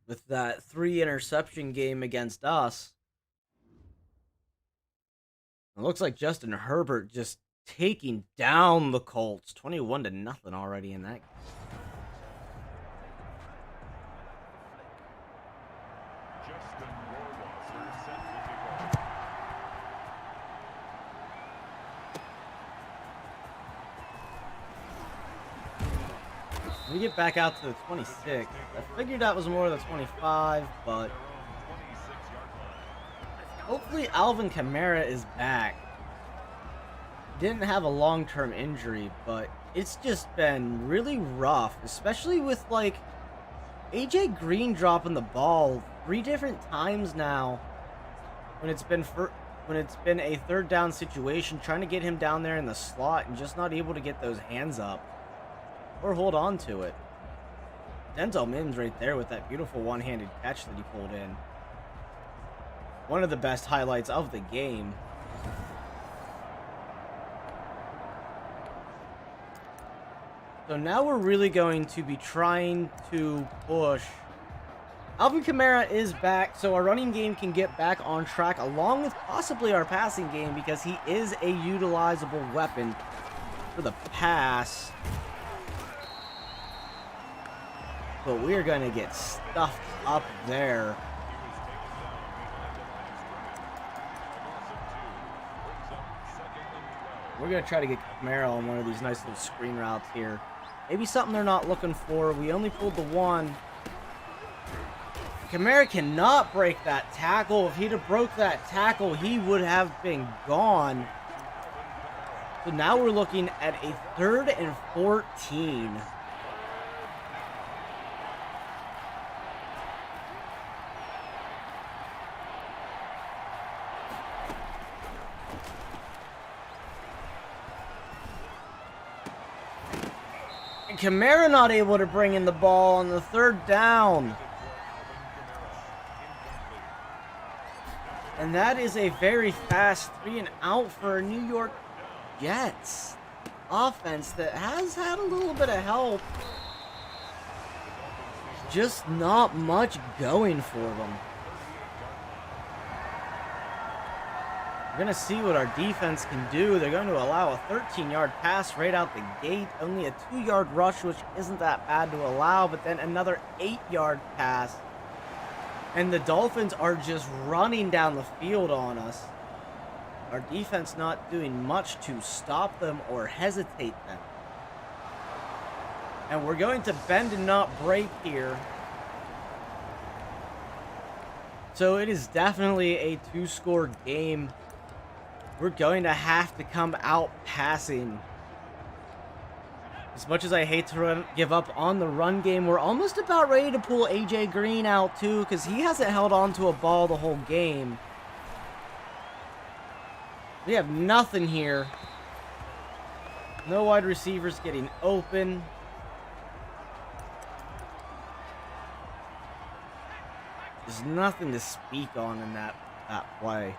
With that 3-interception game against us. It looks like Justin Herbert just taking down the Colts. 21-0 already in that game. We get back out to the 26. I figured that was more of the 25, but hopefully Alvin Kamara is back. Didn't have a long-term injury, but it's just been really rough, especially with like AJ Green dropping the ball 3 different times now. When it's been a 3rd down situation, trying to get him down there in the slot and just not able to get those hands up. Or hold on to it. Denzel Mims right there with that beautiful one-handed catch that he pulled in. One of the best highlights of the game. So now we're really going to be trying to push. Alvin Kamara is back, so our running game can get back on track along with possibly our passing game because he is a utilizable weapon for the pass. But we're going to get stuffed up there. We're going to try to get Kamara on one of these nice little screen routes here. Maybe something they're not looking for. We only pulled the 1. Kamara cannot break that tackle. If he'd have broke that tackle, he would have been gone. So now we're looking at a 3rd and 14. Kamara not able to bring in the ball on the 3rd down. And that is a very fast 3 and out for New York Jets offense that has had a little bit of help. Just not much going for them. We're going to see what our defense can do. They're going to allow a 13-yard pass right out the gate. Only a 2-yard rush, which isn't that bad to allow, but then another 8-yard pass. And the Dolphins are just running down the field on us. Our defense not doing much to stop them or hesitate them. And we're going to bend and not break here. So it is definitely a 2-score game. We're going to have to come out passing. As much as I hate to give up on the run game, we're almost about ready to pull AJ Green out too, because he hasn't held on to a ball the whole game. We have nothing here. No wide receivers getting open. There's nothing to speak on in that play.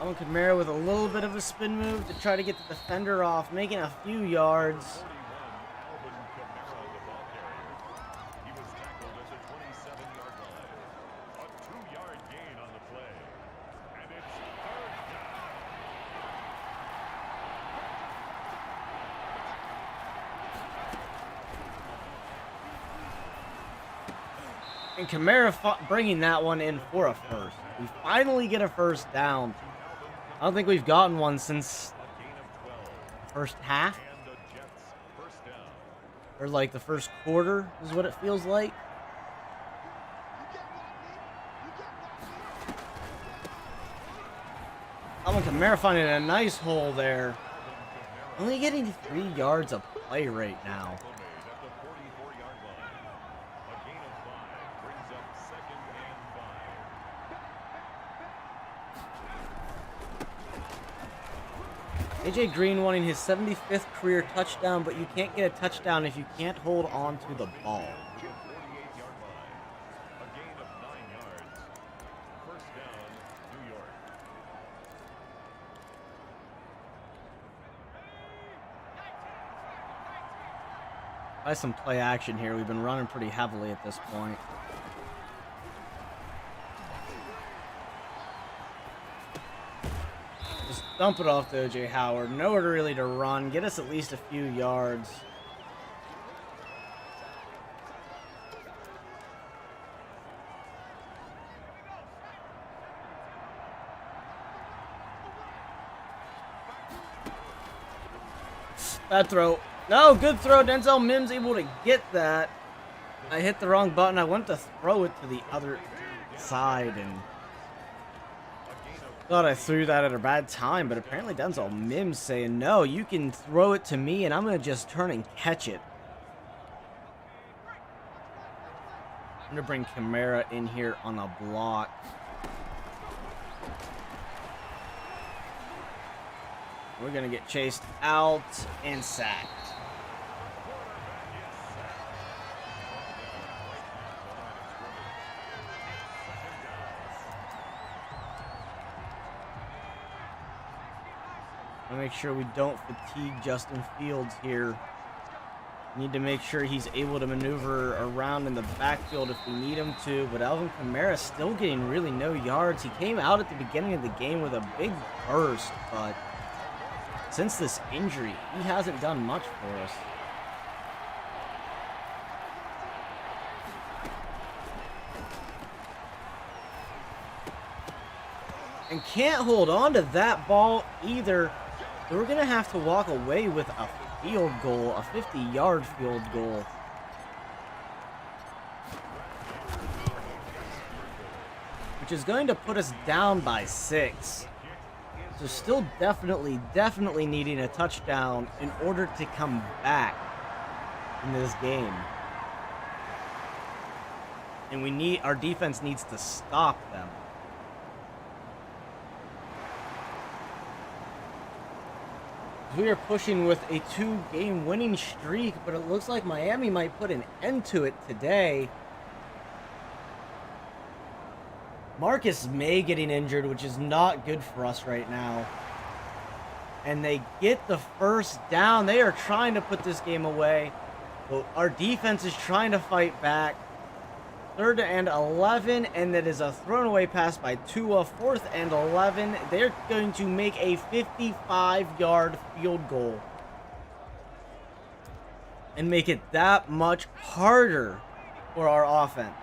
Alvin Kamara with a little bit of a spin move to try to get the defender off, making a few yards. And Kamara bringing that one in for a first. We finally get a first down. I don't think we've gotten one since first half. Or like the first quarter is what it feels like. Alvin Kamara finding a nice hole there. Only getting 3 yards of play right now. AJ Green wanting his 75th career touchdown, but you can't get a touchdown if you can't hold on to the ball. By some play action here. We've been running pretty heavily at this point. Just dump it off to O.J. Howard. Nowhere really to run. Get us at least a few yards. Bad throw. No, good throw. Denzel Mims able to get that. I hit the wrong button. I went to throw it to the other side and thought I threw that at a bad time, but apparently Denzel Mims saying, no, you can throw it to me and I'm going to just turn and catch it. I'm going to bring Kamara in here on a block. We're going to get chased out and sacked. Make sure we don't fatigue Justin Fields here. Need to make sure he's able to maneuver around in the backfield if we need him to. But Alvin Kamara still getting really no yards. He came out at the beginning of the game with a big burst, but since this injury, he hasn't done much for us. And can't hold on to that ball either. We're going to have to walk away with a field goal, a 50-yard field goal. Which is going to put us down by 6. So still definitely needing a touchdown in order to come back in this game. And our defense needs to stop them. We are pushing with a 2-game winning streak, but it looks like Miami might put an end to it today. Marcus May getting injured, which is not good for us right now. And they get the first down. They are trying to put this game away. But our defense is trying to fight back. 3rd and 11, and that is a thrown away pass by Tua. 4th and 11. They're going to make a 55-yard field goal and make it that much harder for our offense.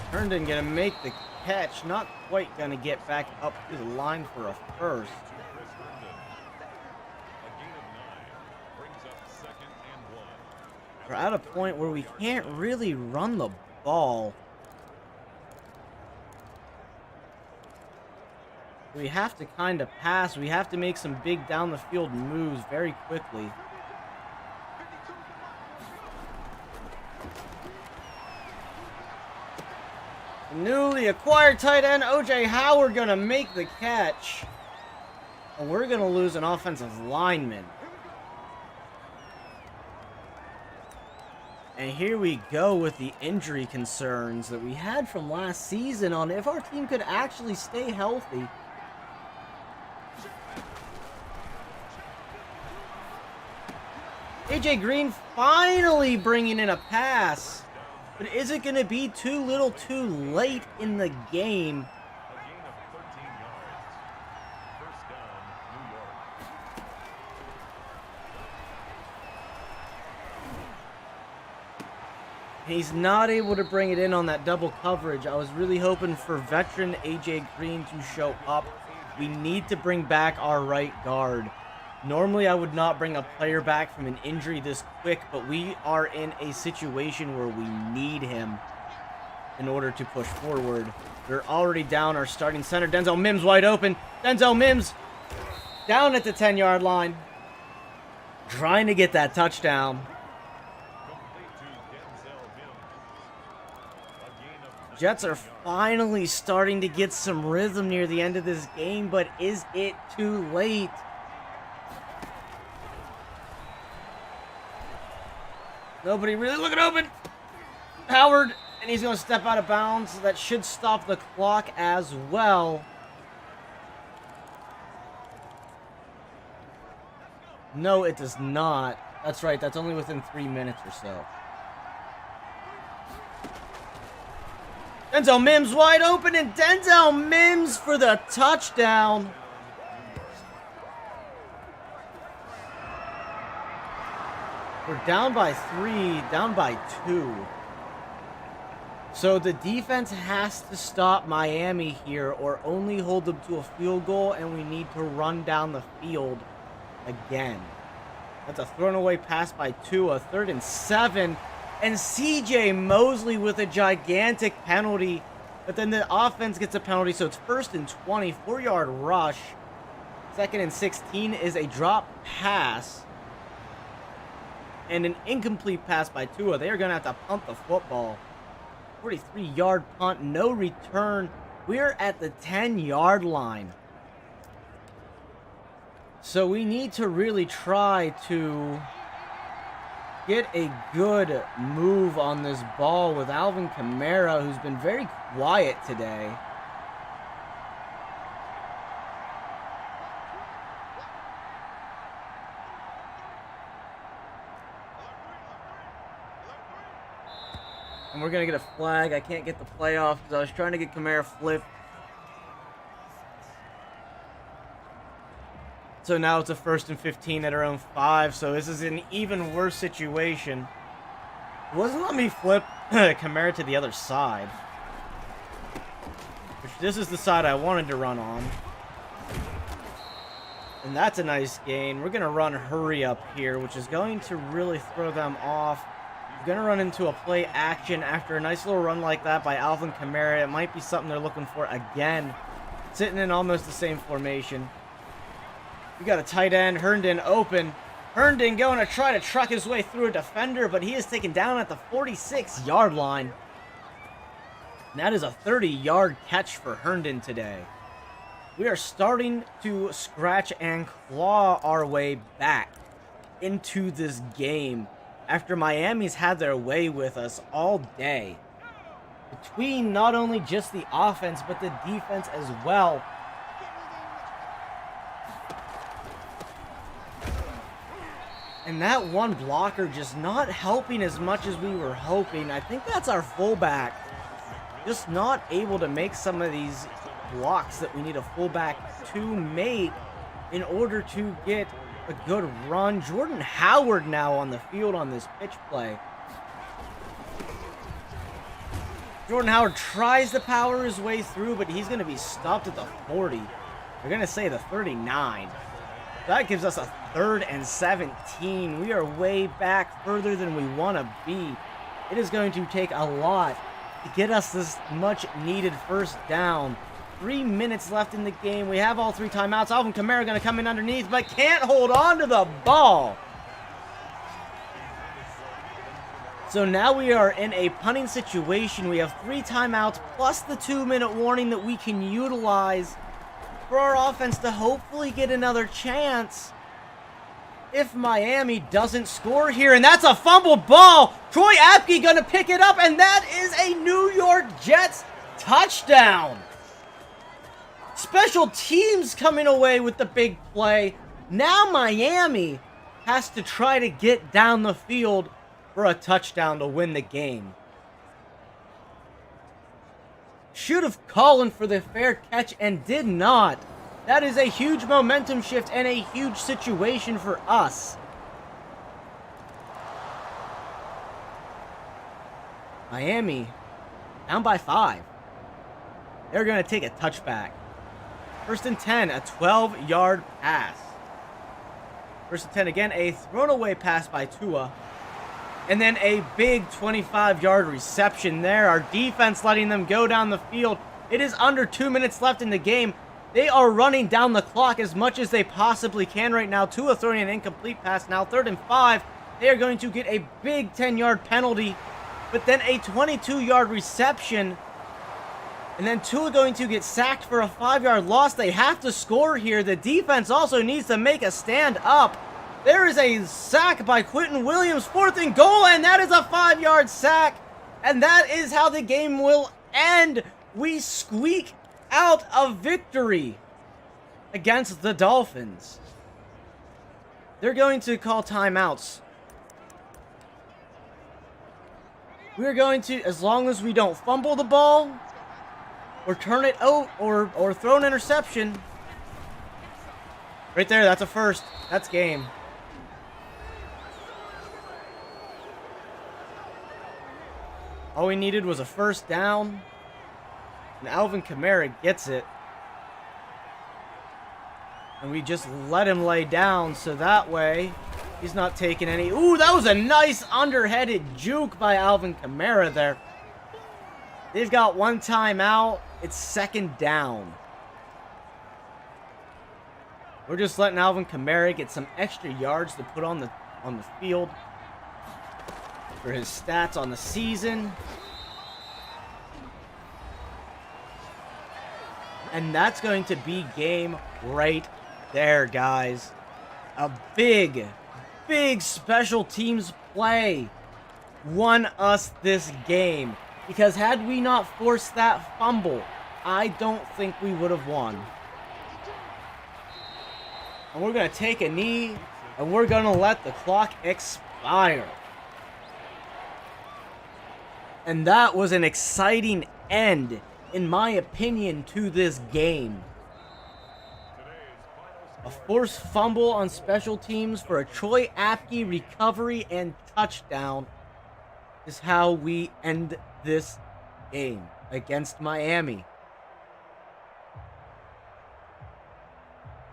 Herndon gonna make the catch, not quite gonna get back up to the line for a first. We're at a point where we can't really run the ball. We have to kind of pass. We have to make some big down the field moves very quickly. The newly acquired tight end O.J. Howard gonna make the catch. And we're gonna lose an offensive lineman. And here we go with the injury concerns that we had from last season on if our team could actually stay healthy. AJ Green finally bringing in a pass. But is it going to be too little too late in the game? He's not able to bring it in on that double coverage. I was really hoping for veteran AJ Green to show up. We need to bring back our right guard. Normally, I would not bring a player back from an injury this quick, but we are in a situation where we need him in order to push forward. They're already down our starting center. Denzel Mims wide open. Denzel Mims down at the 10-yard line. Trying to get that touchdown. Jets are finally starting to get some rhythm near the end of this game, but is it too late? Nobody really looking open. Howard, and he's going to step out of bounds. That should stop the clock as well. No, it does not. That's right. That's only within 3 minutes or so. Denzel Mims wide open, and Denzel Mims for the touchdown. We're down by 3, down by 2. So the defense has to stop Miami here or only hold them to a field goal, and we need to run down the field again. That's a thrown away pass by Tua, 3rd and 7. And CJ Mosley with a gigantic penalty. But then the offense gets a penalty, so it's 1st and 20, 4-yard rush. 2nd and 16 is a drop pass. And an incomplete pass by Tua. They are going to have to punt the football. 43-yard punt, no return. We're at the 10-yard line. So we need to really try to get a good move on this ball with Alvin Kamara, who's been very quiet today. And we're going to get a flag. I can't get the play off because I was trying to get Kamara flipped. So now it's a 1st and 15 at our own 5. So this is an even worse situation. It wasn't letting me flip Kamara to the other side. Which this is the side I wanted to run on. And that's a nice gain. We're going to run hurry up here, which is going to really throw them off. We're going to run into a play action after a nice little run like that by Alvin Kamara. It might be something they're looking for again. Sitting in almost the same formation. We got a tight end, Herndon open. Herndon going to try to truck his way through a defender, but he is taken down at the 46-yard line. And that is a 30-yard catch for Herndon today. We are starting to scratch and claw our way back into this game after Miami's had their way with us all day. Between not only just the offense, but the defense as well. And that one blocker just not helping as much as we were hoping. I think that's our fullback. Just not able to make some of these blocks that we need a fullback to make in order to get a good run. Jordan Howard now on the field on this pitch play. Jordan Howard tries to power his way through, but he's going to be stopped at the 40. They're going to say the 39. That gives us a 3rd and 17. We are way back further than we want to be. It is going to take a lot to get us this much needed first down. 3 minutes left in the game. We have all 3 timeouts. Alvin Kamara going to come in underneath, but can't hold on to the ball. So now we are in a punting situation. We have 3 timeouts plus the 2-minute warning that we can utilize for our offense to hopefully get another chance if Miami doesn't score here. And that's a fumbled ball. Troy Apke going to pick it up, and that is a New York Jets touchdown. Special teams coming away with the big play. Now Miami has to try to get down the field for a touchdown to win the game. Should have called for the fair catch and did not. That is a huge momentum shift and a huge situation for us. Miami, down by 5. They're going to take a touchback. 1st and 10, a 12-yard pass. 1st and 10 again, a thrown away pass by Tua. And then a big 25-yard reception there. Our defense letting them go down the field. It is under 2 minutes left in the game. They are running down the clock as much as they possibly can right now. Tua throwing an incomplete pass now. 3rd and 5. They are going to get a big 10-yard penalty, but then a 22-yard reception. And then Tua going to get sacked for a 5-yard loss. They have to score here. The defense also needs to make a stand up. There is a sack by Quentin Williams, 4th and goal, and that is a 5-yard sack. And that is how the game will end. We squeak out a victory against the Dolphins. They're going to call timeouts. We're going to, as long as we don't fumble the ball, or turn it out, or throw an interception. Right there, that's a first. That's game. All we needed was a first down. And Alvin Kamara gets it. And we just let him lay down, so that way he's not taking any. Ooh, that was a nice underheaded juke by Alvin Kamara there. They've got one timeout. It's 2nd down. We're just letting Alvin Kamara get some extra yards to put on the field for his stats on the season. And that's going to be game right there, guys. A big, big special teams play won us this game. Because had we not forced that fumble, I don't think we would have won. And we're going to take a knee, and we're going to let the clock expire. And that was an exciting end, in my opinion, to this game. A forced fumble on special teams for a Troy Apke recovery and touchdown is how we end this game against Miami.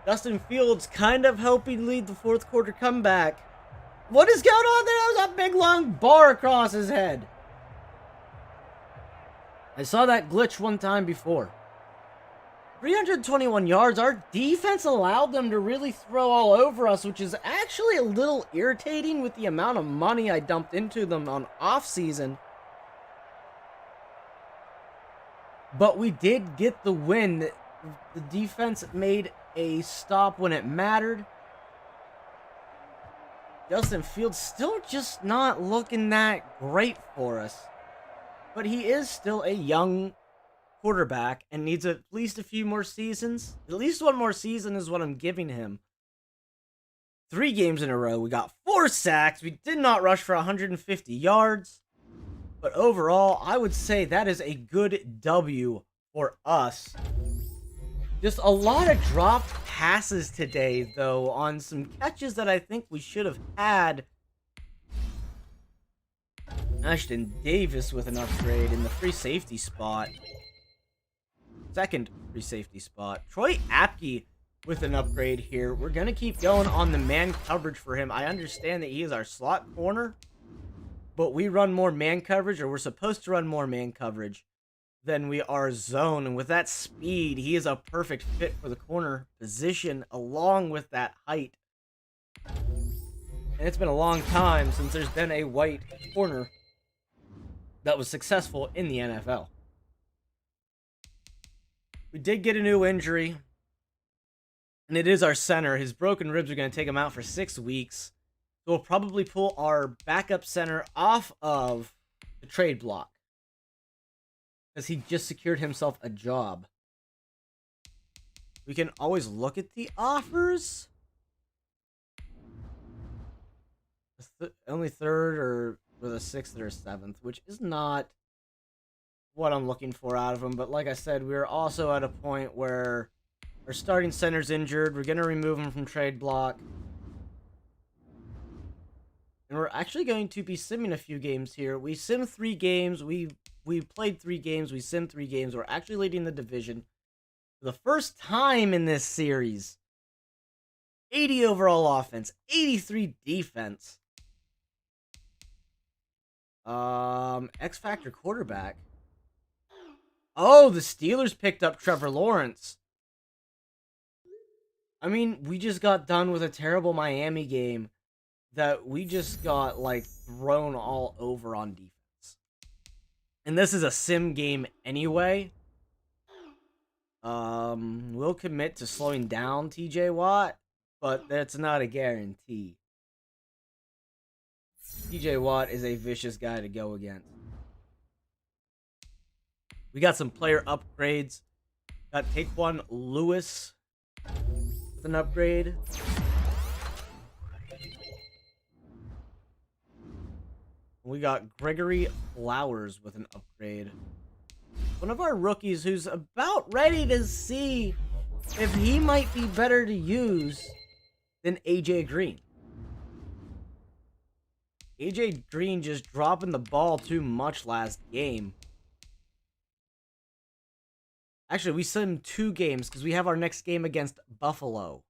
Justin Fields kind of helping lead the 4th quarter comeback. What is going on there? That was a big long bar across his head. I saw that glitch one time before. 321 yards. Our defense allowed them to really throw all over us, which is actually a little irritating with the amount of money I dumped into them on off-season. But we did get the win. The defense made a stop when it mattered. Justin Fields still just not looking that great for us. But he is still a young quarterback and needs at least a few more seasons. At least one more season is what I'm giving him. 3 games in a row. We got 4 sacks. We did not rush for 150 yards. But overall, I would say that is a good W for us. Just a lot of dropped passes today, though, on some catches that I think we should have had. Ashton Davis with an upgrade in the free safety spot. 2nd free safety spot. Troy Apke with an upgrade here. We're going to keep going on the man coverage for him. I understand that he is our slot corner, but we run more man coverage, or we're supposed to run more man coverage than we are zone. And with that speed, he is a perfect fit for the corner position, along with that height. And it's been a long time since there's been a white corner that was successful in the NFL. We did get a new injury, and it is our center. His broken ribs are going to take him out for 6 weeks. So we'll probably pull our backup center off of the trade block, because he just secured himself a job. We can always look at the offers. Only 3rd or with a 6th or 7th, which is not what I'm looking for out of him. But like I said, we're also at a point where our starting center's injured. We're going to remove him from trade block. And we're actually going to be simming a few games here. We sim 3 games. We played 3 games. We sim 3 games. We're actually leading the division for the first time in this series. 80 overall offense, 83 defense. X Factor quarterback. Oh, the Steelers picked up Trevor Lawrence. I mean, we just got done with a terrible Miami game that we just got, like, thrown all over on defense. And this is a sim game anyway. We'll commit to slowing down TJ Watt, but that's not a guarantee. TJ Watt is a vicious guy to go against. We got some player upgrades. Got Taquan Lewis with an upgrade. We got Gregory Flowers with an upgrade. One of our rookies who's about ready to see if he might be better to use than AJ Green. AJ Green just dropping the ball too much last game. Actually, we simmed 2 games because we have our next game against Buffalo.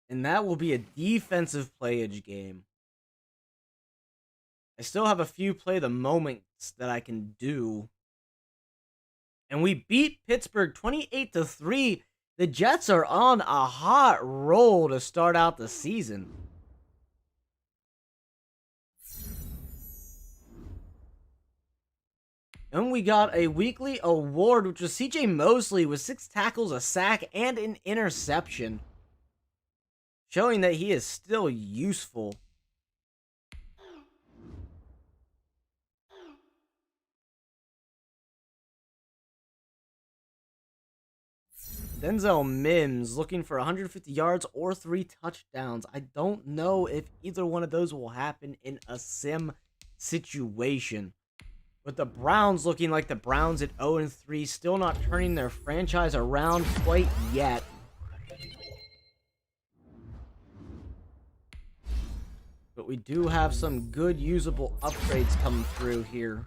And that will be a defensive playage game. I still have a few play the moments that I can do. And we beat Pittsburgh 28-3. The Jets are on a hot roll to start out the season. And we got a weekly award, which was CJ Mosley with 6 tackles, a sack, and an interception. Showing that he is still useful. Denzel Mims looking for 150 yards or 3 touchdowns. I don't know if either one of those will happen in a sim situation. With the Browns looking like the Browns at 0-3, still not turning their franchise around quite yet. But we do have some good usable upgrades coming through here.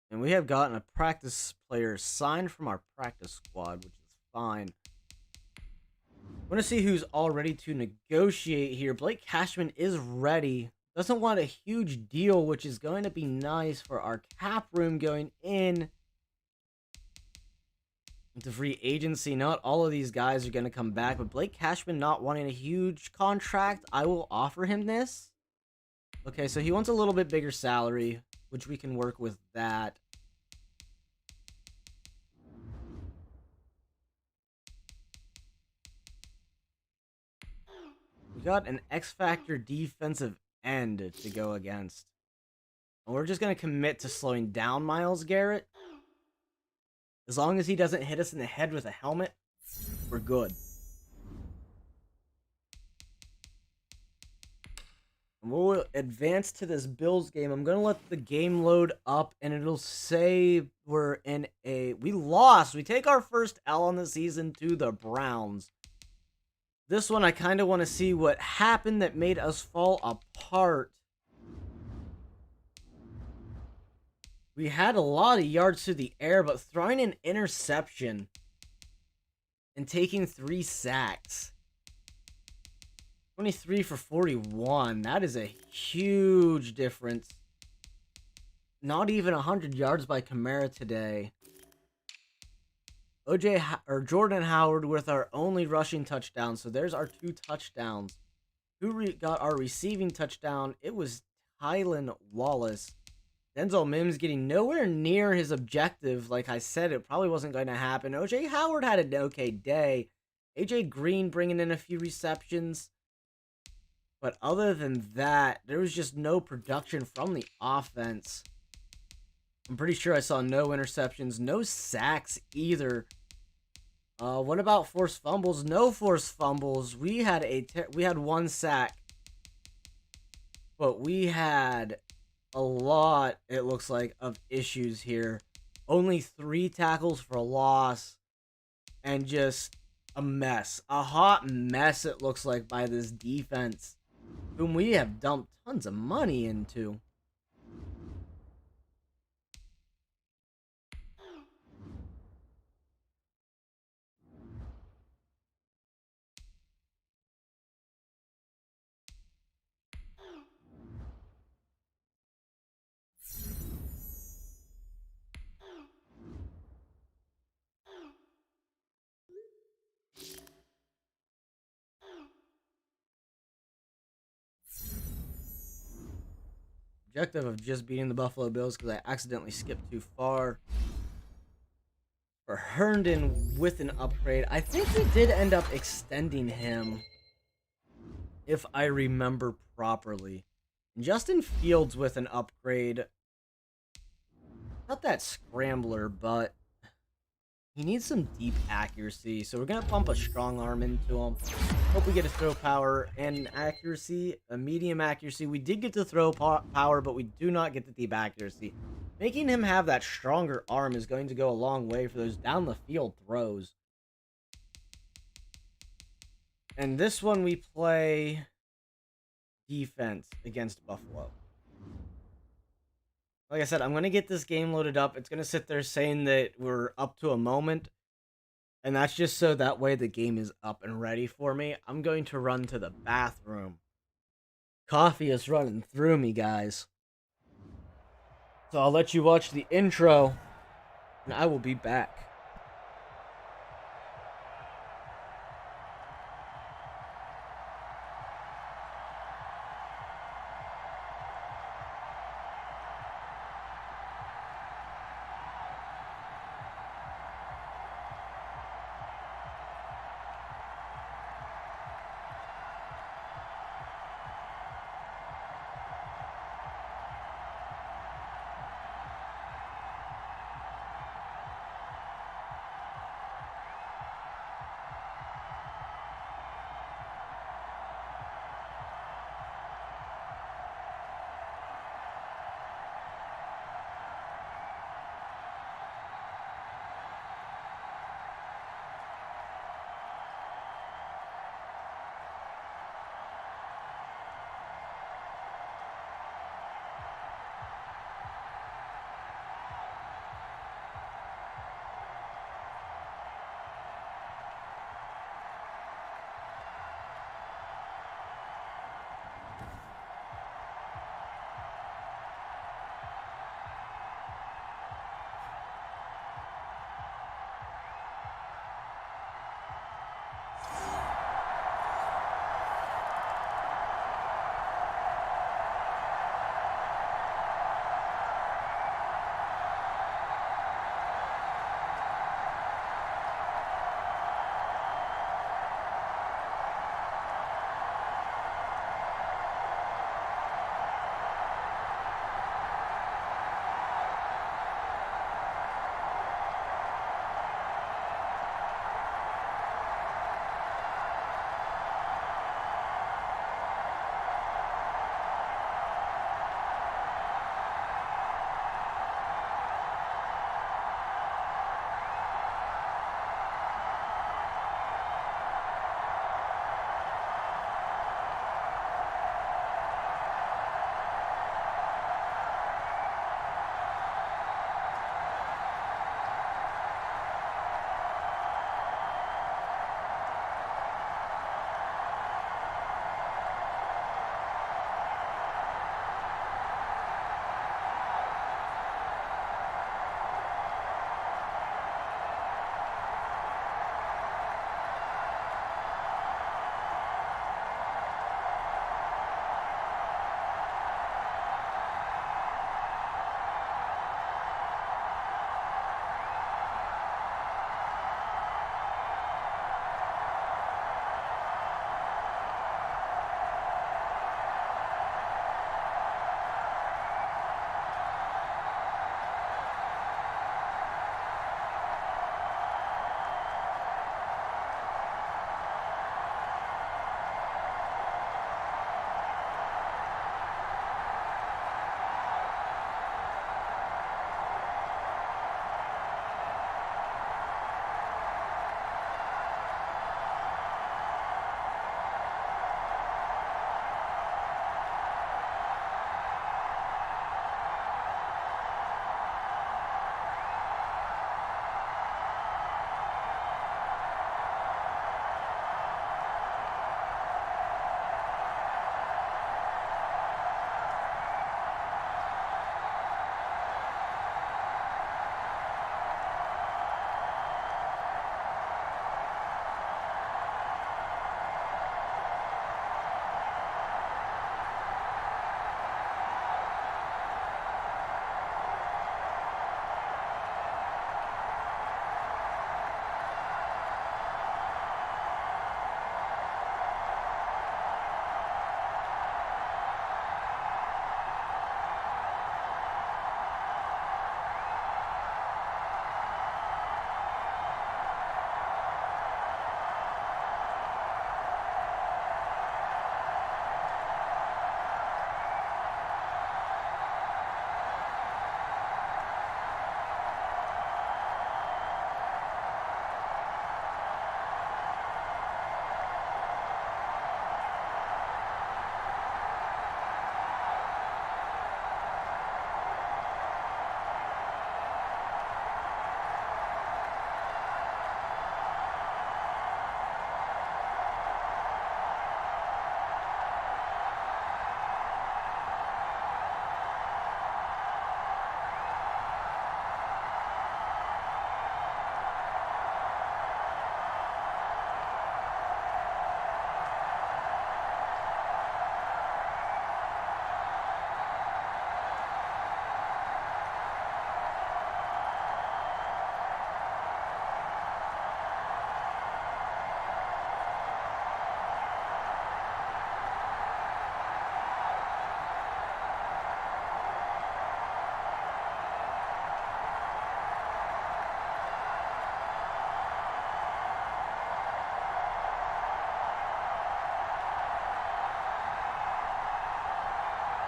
And we have gotten a practice player signed from our practice squad, which is fine. I want to see who's all ready to negotiate here. Blake Cashman is ready. Doesn't want a huge deal, which is going to be nice for our cap room going in. Into free agency, not all of these guys are going to come back, but Blake Cashman not wanting a huge contract, I will offer him this. Okay, so he wants a little bit bigger salary, which we can work with that. We got an X-Factor defensive end to go against. And we're just going to commit to slowing down Myles Garrett. As long as he doesn't hit us in the head with a helmet, we're good. And we'll advance to this Bills game. I'm going to let the game load up, and it'll say we're in a... We lost. We take our first L on the season to the Browns. This one, I kind of want to see what happened that made us fall apart. We had a lot of yards through the air, but throwing an interception and taking 3 sacks. 23 for 41. That is a huge difference. Not even 100 yards by Kamara today. Jordan Howard with our only rushing touchdown. So there's our 2 touchdowns. Who got our receiving touchdown? It was Tylan Wallace. Denzel Mims getting nowhere near his objective. Like I said, it probably wasn't going to happen. OJ Howard had an okay day. AJ Green bringing in a few receptions. But other than that, there was just no production from the offense. I'm pretty sure I saw no interceptions, no sacks either. What about forced fumbles? No forced fumbles. We had one sack, but we had a lot, it looks like, of issues here. Only 3 tackles for a loss, and just a mess. A hot mess, it looks like, by this defense, whom we have dumped tons of money into. Objective of just beating the Buffalo Bills because I accidentally skipped too far. For Herndon with an upgrade. I think we did end up extending him, if I remember properly. Justin Fields with an upgrade. Not that scrambler, but he needs some deep accuracy. So we're going to pump a strong arm into him. Hope we get a throw power and accuracy, a medium accuracy. We did get the throw power, but we do not get the deep accuracy. Making him have that stronger arm is going to go a long way for those down the field throws. And this one we play defense against Buffalo. Like I said, I'm going to get this game loaded up. It's going to sit there saying that we're up to a moment. And that's just so that way the game is up and ready for me. I'm going to run to the bathroom. Coffee is running through me, guys. So I'll let you watch the intro, and I will be back.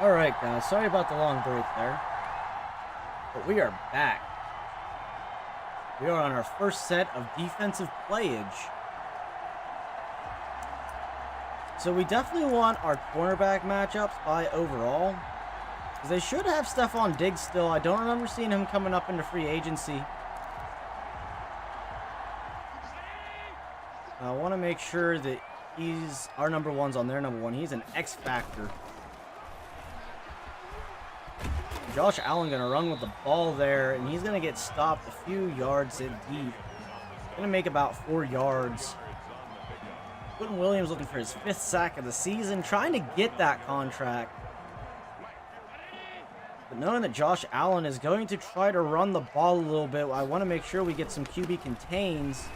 Alright, guys, sorry about the long break there. But we are back. We are on our first set of defensive playage. So we definitely want our cornerback matchups by overall. Because they should have Stephon Diggs still. I don't remember seeing him coming up into free agency. I want to make sure that he's our number one's on their number one. He's an X factor. Josh Allen going to run with the ball there, and he's going to get stopped a few yards deep. Going to make about 4 yards. Quentin Williams looking for his 5th sack of the season, trying to get that contract. But knowing that Josh Allen is going to try to run the ball a little bit, I want to make sure we get some QB contains.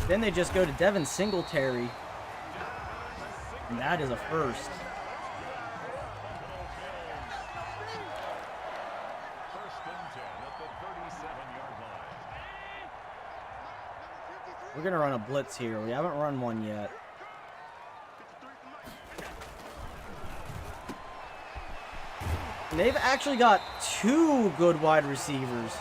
Then they just go to Devin Singletary. And that is a first. We're going to run a blitz here. We haven't run one yet. And they've actually got 2 good wide receivers.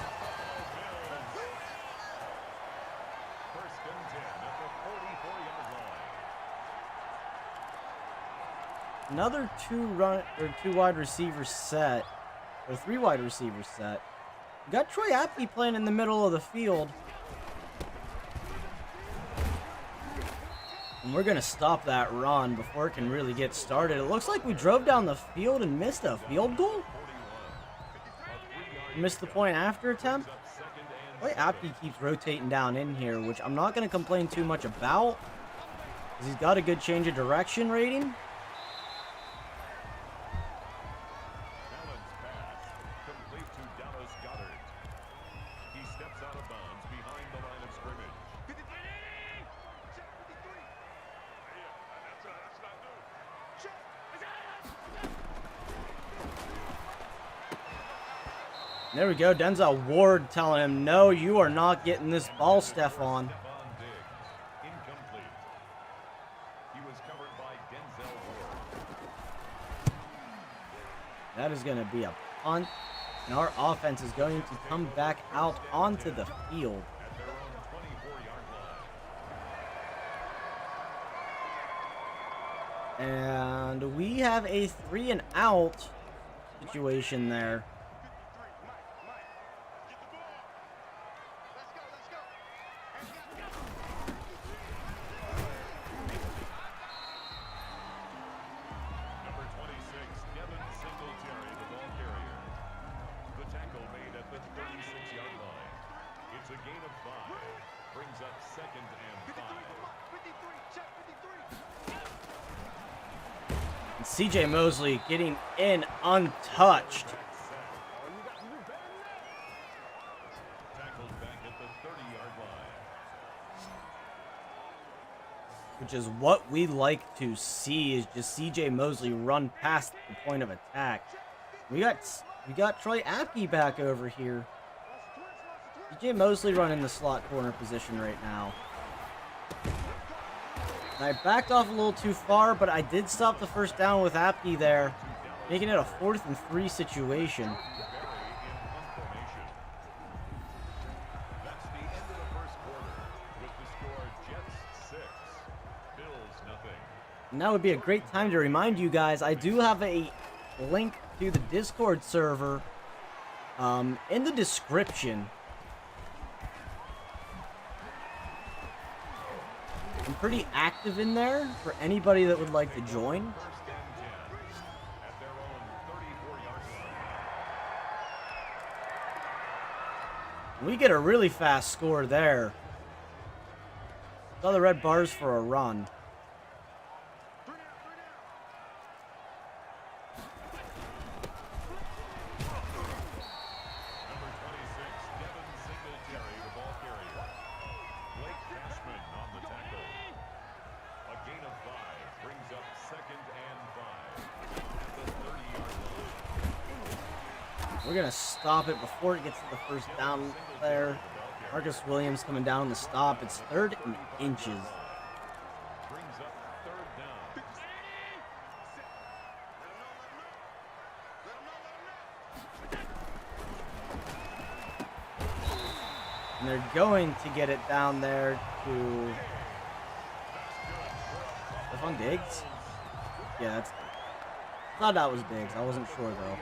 Another 2 wide receiver set, or 3 wide receiver set. We got Troy Apke playing in the middle of the field. And we're going to stop that run before it can really get started. It looks like we drove down the field and missed a field goal. Missed the point after attempt. Troy Apke keeps rotating down in here, which I'm not going to complain too much about, because he's got a good change of direction rating. There we go. Denzel Ward telling him, no, you are not getting this ball, Stephon. That is going to be a punt. And our offense is going to come back out onto the field. And we have a 3-and-out situation there. CJ Mosley getting in untouched. Which is what we like to see, is just CJ Mosley run past the point of attack. We got Troy Apke back over here. CJ Mosley running the slot corner position right now. And I backed off a little too far, but I did stop the first down with Apke there, making it a 4th-and-3 situation. And that would be a great time to remind you guys, I do have a link to the Discord server in the description. I'm pretty active in there for anybody that would like to join. We get a really fast score there. Saw the red bars for a run. We're going to stop it before it gets to the first down there. Marcus Williams coming down the stop. It's 3rd and inches. And they're going to get it down there to Stephon Diggs. Yeah, that's. I thought that was Diggs. I wasn't sure though.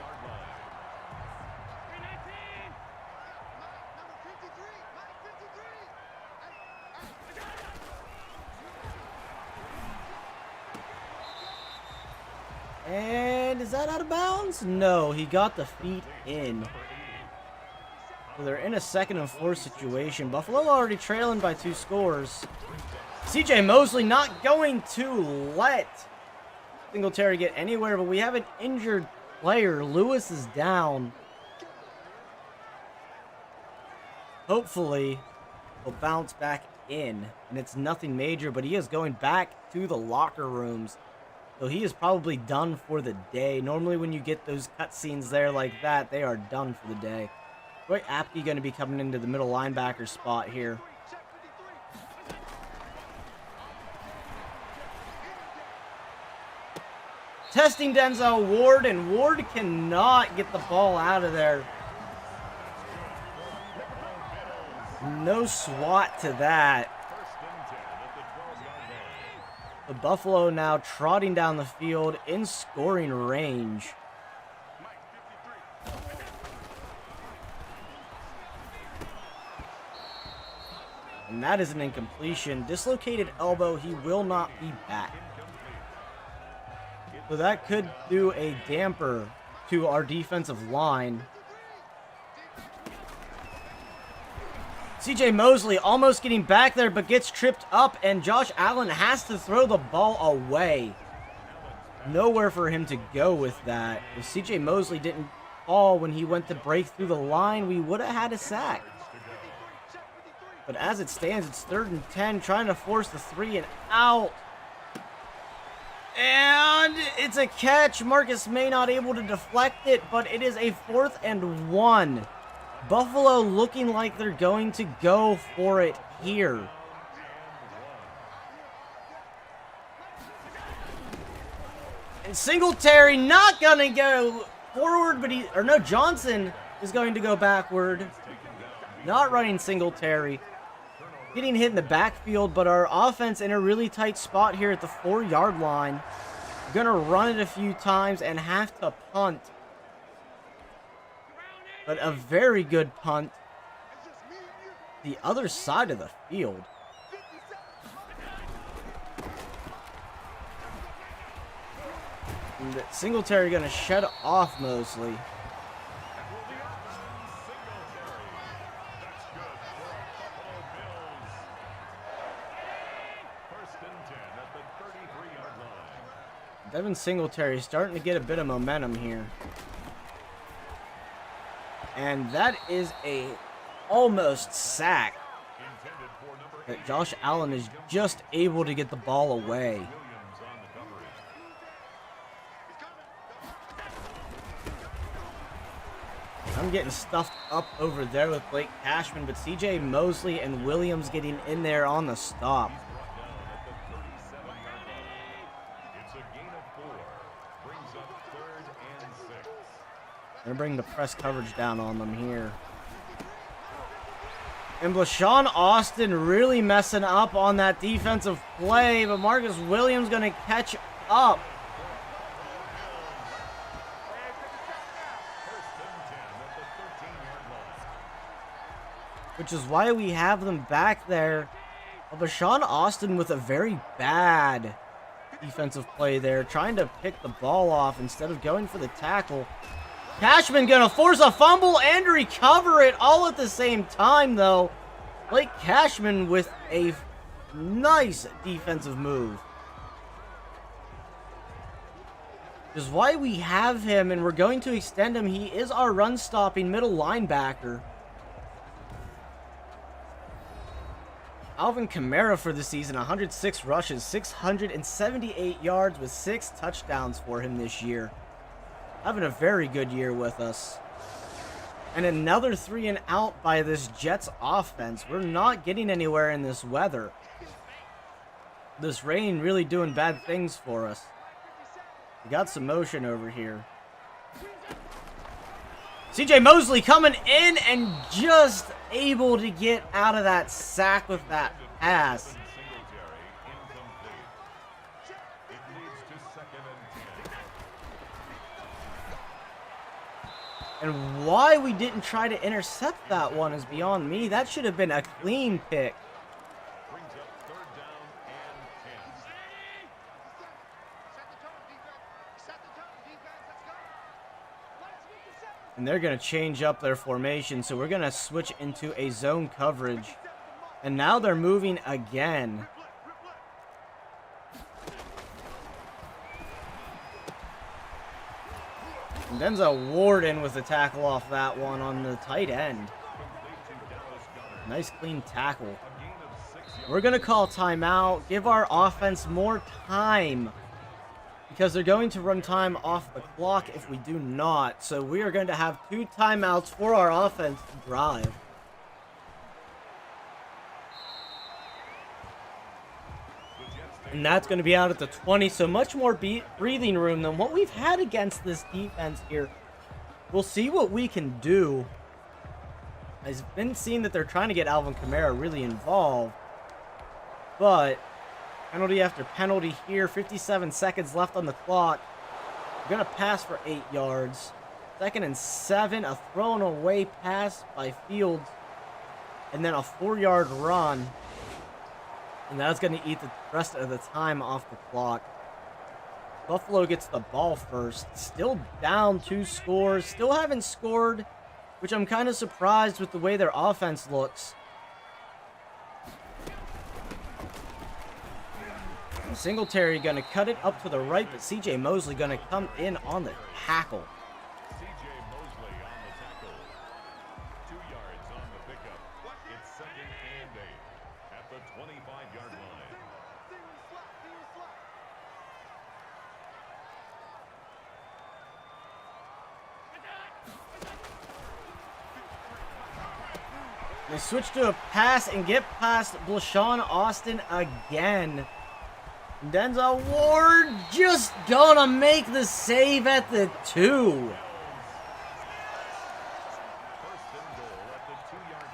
And is that out of bounds? No, he got the feet in. So they're in a 2nd and 4 situation. Buffalo already trailing by 2 scores. CJ Mosley not going to let Singletary get anywhere, but we have an injured player. Lewis is down. Hopefully, he'll bounce back in, and it's nothing major, but he is going back to the locker rooms. So he is probably done for the day. Normally when you get those cutscenes there like that, they are done for the day. Roy Apke going to be coming into the middle linebacker spot here. Testing Denzel Ward, and Ward cannot get the ball out of there. No SWAT to that. The Buffalo now trotting down the field in scoring range. And that is an incompletion. Dislocated elbow, he will not be back. So that could do a damper to our defensive line. CJ Mosley almost getting back there, but gets tripped up, and Josh Allen has to throw the ball away. Nowhere for him to go with that. If CJ Mosley didn't fall when he went to break through the line, we would have had a sack. But as it stands, it's 3rd and 10, trying to force the 3 and out. And it's a catch. Marcus May not able to deflect it, but it is a 4th and 1. Buffalo looking like they're going to go for it here. And Singletary not going to go forward, but Johnson is going to go backward. Not running Singletary. Getting hit in the backfield, but our offense in a really tight spot here at the 4-yard line. Gonna run it a few times and have to punt. But a very good punt. The other side of the field. And Singletary gonna shut off Mosley. Devin Singletary starting to get a bit of momentum here. And that is a almost sack. That Josh Allen is just able to get the ball away. I'm getting stuffed up over there with Blake Cashman, but CJ Mosley and Williams getting in there on the stop. Gonna bring the press coverage down on them here. And Blashawn Austin really messing up on that defensive play, but Marcus Williams gonna catch up. Which is why we have them back there. Blashawn Austin with a very bad defensive play there, trying to pick the ball off instead of going for the tackle. Cashman gonna force a fumble and recover it all at the same time, though. Blake Cashman with a nice defensive move. Which is why we have him, and we're going to extend him. He is our run-stopping middle linebacker. Alvin Kamara for the season, 106 rushes, 678 yards with 6 touchdowns for him this year. Having a very good year with us. And another 3 and out by this Jets offense. We're not getting anywhere in this weather. This rain really doing bad things for us. We got some motion over here. CJ Mosley coming in and just able to get out of that sack with that pass. And why we didn't try to intercept that one is beyond me. That should have been a clean pick. And they're going to change up their formation, so we're going to switch into a zone coverage. And now they're moving again. And Denzel Warden with the tackle off that one on the tight end. Nice clean tackle. We're going to call timeout, give our offense more time, because they're going to run time off the clock if we do not. So we are going to have 2 timeouts for our offense to drive. And that's going to be out at the 20, so much more breathing room than what we've had against this defense here. We'll see what we can do. I've been seeing that they're trying to get Alvin Kamara really involved. But penalty after penalty here. 57 seconds left on the clock. We're going to pass for 8 yards. 2nd and 7. A thrown away pass by Fields. And then a 4-yard run. And that's going to eat the rest of the time off the clock. Buffalo gets the ball first. Still down 2 scores. Still haven't scored, which I'm kind of surprised with the way their offense looks. Singletary going to cut it up to the right, but CJ Mosley going to come in on the tackle. CJ Mosley on the tackle. 2 yards on the pickup. It's 2nd and 8 at the 25-yard line. They switch to a pass and get past Blashawn Austin again. Denzel Ward just gonna make the save at the 2. 1st and goal at the 2-yard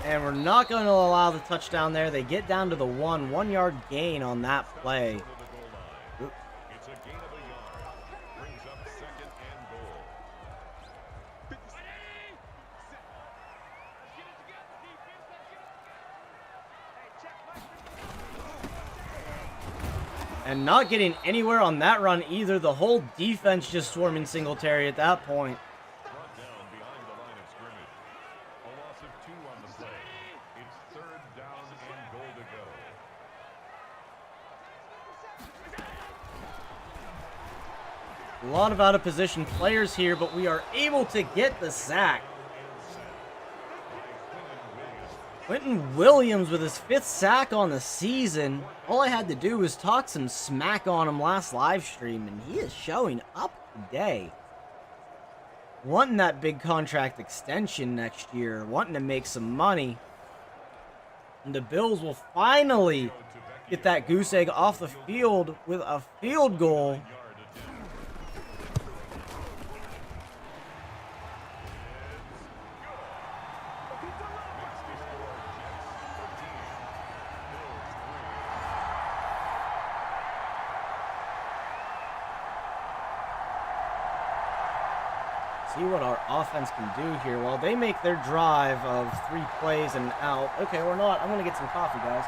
line. And we're not going to allow the touchdown there. They get down to the 1-yard gain on that play. It's a gain of a yard. Brings up 2nd and goal. And not getting anywhere on that run either. The whole defense just swarming Singletary at that point. Brought down behind the line of scrimmage. A loss of 2 on the play. It's 3rd down and goal to go. A lot of out of position players here, but we are able to get the sack. Quentin Williams with his 5th sack on the season. All I had to do was talk some smack on him last live stream, and he is showing up today. Wanting that big contract extension next year, wanting to make some money. And the Bills will finally get that goose egg off the field with a field goal. See what our offense can do here while they make their drive of 3 plays and out. Okay, we're not. I'm going to get some coffee, guys.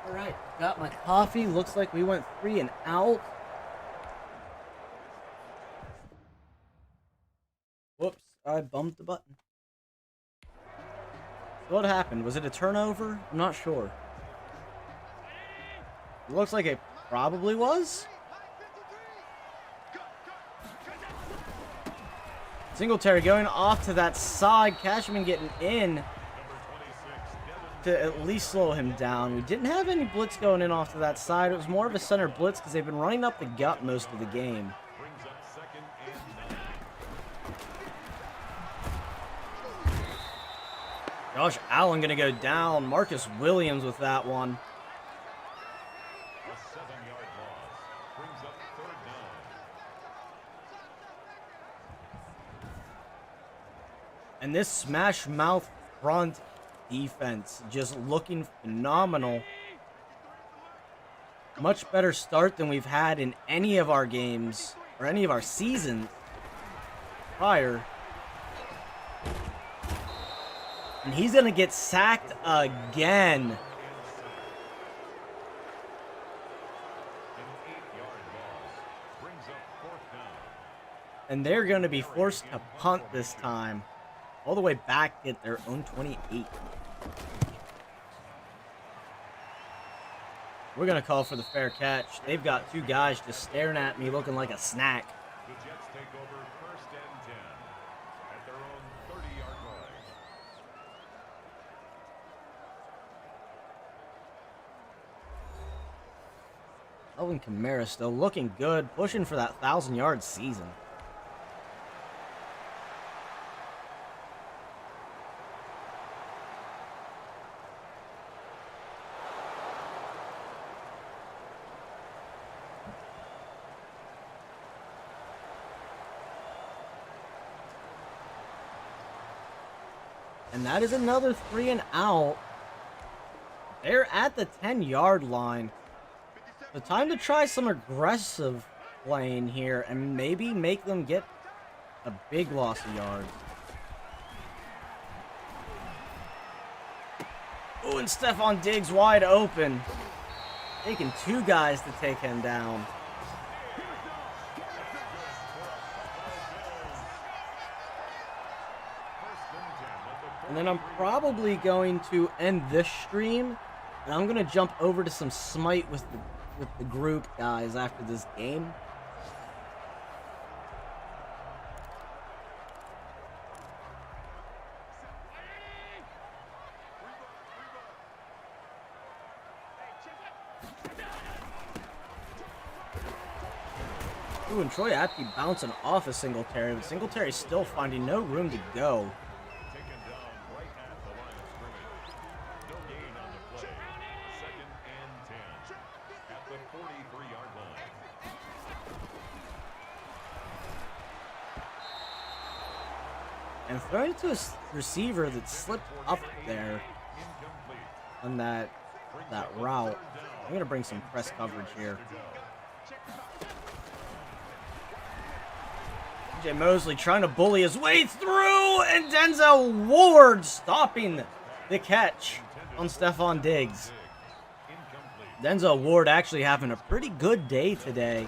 All right, got my coffee. Looks like we went 3 and out. Whoops, I bumped the button. So what happened? Was it a turnover? I'm not sure. It looks like it probably was. Singletary going off to that side. Cashman getting in to at least slow him down. We didn't have any blitz going in off to that side. It was more of a center blitz because they've been running up the gut most of the game. Josh Allen going to go down. Marcus Williams with that one. A 7-yard loss brings up 3rd down. And this smash mouth front defense just looking phenomenal. Much better start than we've had in any of our games or any of our seasons prior. And he's going to get sacked again. An 8-yard loss brings up 4th down. And they're going to be forced to punt this time. All the way back at their own 28. We're going to call for the fair catch. They've got 2 guys just staring at me looking like a snack. The Jets take over 1st and 10 at their own 30-yard line. Alvin Kamara still looking good, pushing for that 1,000-yard season. And that is another 3 and out. They're at the 10-yard line. The time to try some aggressive playing here and maybe make them get a big loss of yards. Oh, and Stephon Diggs wide open. Taking 2 guys to take him down. And then I'm probably going to end this stream, and I'm going to jump over to some Smite with the group guys after this game. Ooh, and Troy Apke bouncing off of Singletary, but Singletary's still finding no room to go. Taken down right at the line of scrimmage. No gain on the play. 2nd and 10 at the 43-yard line. And throwing it to a receiver that slipped up there Incomplete. on that route. I'm going to bring some press coverage here. J. Mosley trying to bully his way through, and Denzel Ward stopping the catch on Stephon Diggs. Denzel Ward actually having a pretty good day today,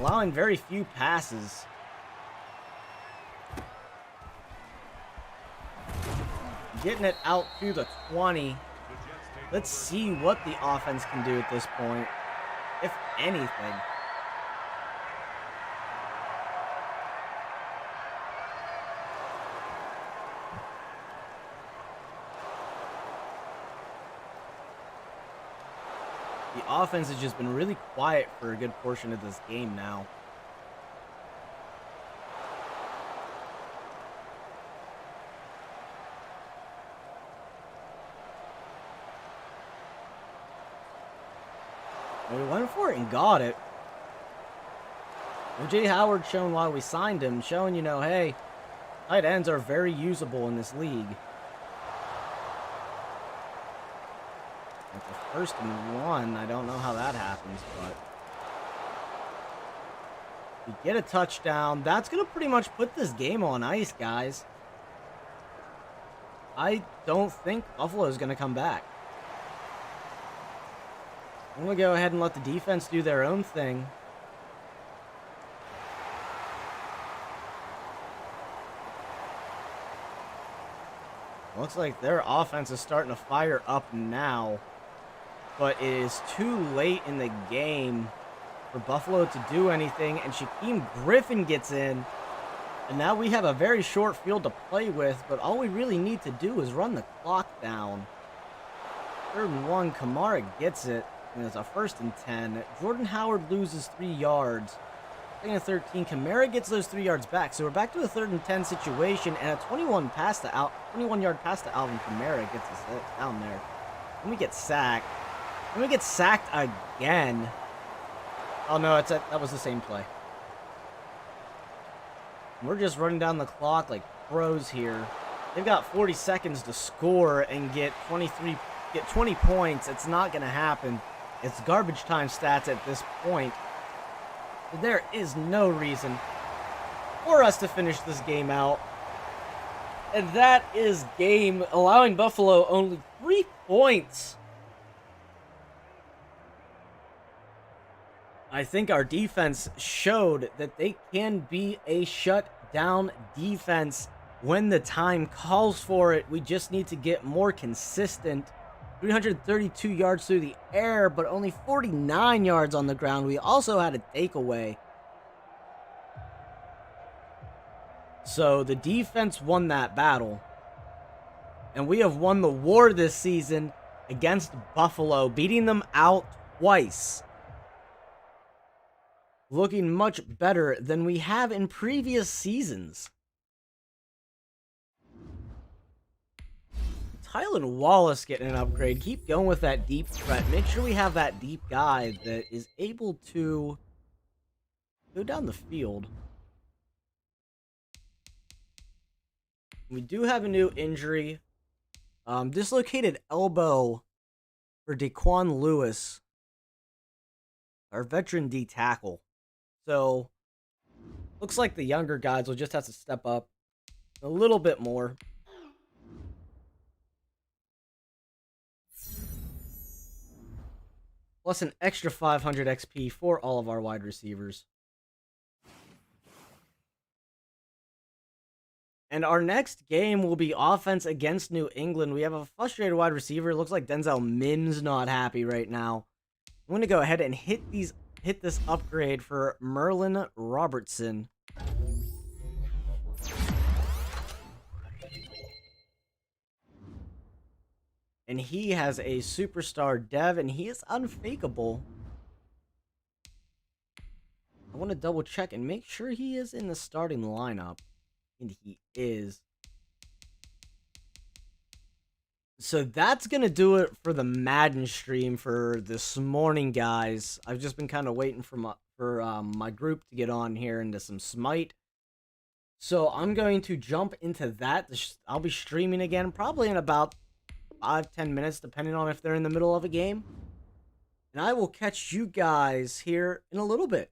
allowing very few passes. Getting it out to the 20. Let's see what the offense can do at this point, if anything. The offense has just been really quiet for a good portion of this game now. We went for it and got it. O.J. Howard showing why we signed him, showing, you know, hey, tight ends are very usable in this league. At the 1st and 1, I don't know how that happens, but we get a touchdown. That's going to pretty much put this game on ice, guys. I don't think Buffalo is going to come back. I'm going to go ahead and let the defense do their own thing. Looks like their offense is starting to fire up now. But it is too late in the game for Buffalo to do anything. And Shaquem Griffin gets in. And now we have a very short field to play with. But all we really need to do is run the clock down. 3rd and 1. Kamara gets it. And it's a 1st and 10. Jordan Howard loses 3 yards. 2nd and 13. Kamara gets those 3 yards back. So we're back to a 3rd and 10 situation. And a 21-yard pass to Alvin Kamara gets us down there. And we get sacked. And we get sacked again. Oh no, that was the same play. We're just running down the clock like pros here. They've got 40 seconds to score and get 20 points. It's not going to happen. It's garbage time stats at this point. There is no reason for us to finish this game out. And that is game, allowing Buffalo only 3 points. I think our defense showed that they can be a shutdown defense when the time calls for it. We just need to get more consistent. 332 yards through the air, but only 49 yards on the ground. We also had a takeaway. So the defense won that battle. And we have won the war this season against Buffalo, beating them out twice. Looking much better than we have in previous seasons. Tylan Wallace getting an upgrade. Keep going with that deep threat. Make sure we have that deep guy that is able to go down the field. We do have a new injury. Dislocated elbow for Daquan Lewis, our veteran D tackle. So, looks like the younger guys will just have to step up a little bit more. Plus an extra 500 XP for all of our wide receivers. And our next game will be offense against New England. We have a frustrated wide receiver. It looks like Denzel Mims not happy right now. I'm going to go ahead and hit this upgrade for Merlin Robertson. And he has a superstar dev, and he is unfakeable. I want to double check and make sure he is in the starting lineup. And he is. So that's going to do it for the Madden stream for this morning, guys. I've just been kind of waiting for my group to get on here into some Smite. So I'm going to jump into that. I'll be streaming again probably in about 5-10 minutes, depending on if they're in the middle of a game. And I will catch you guys here in a little bit.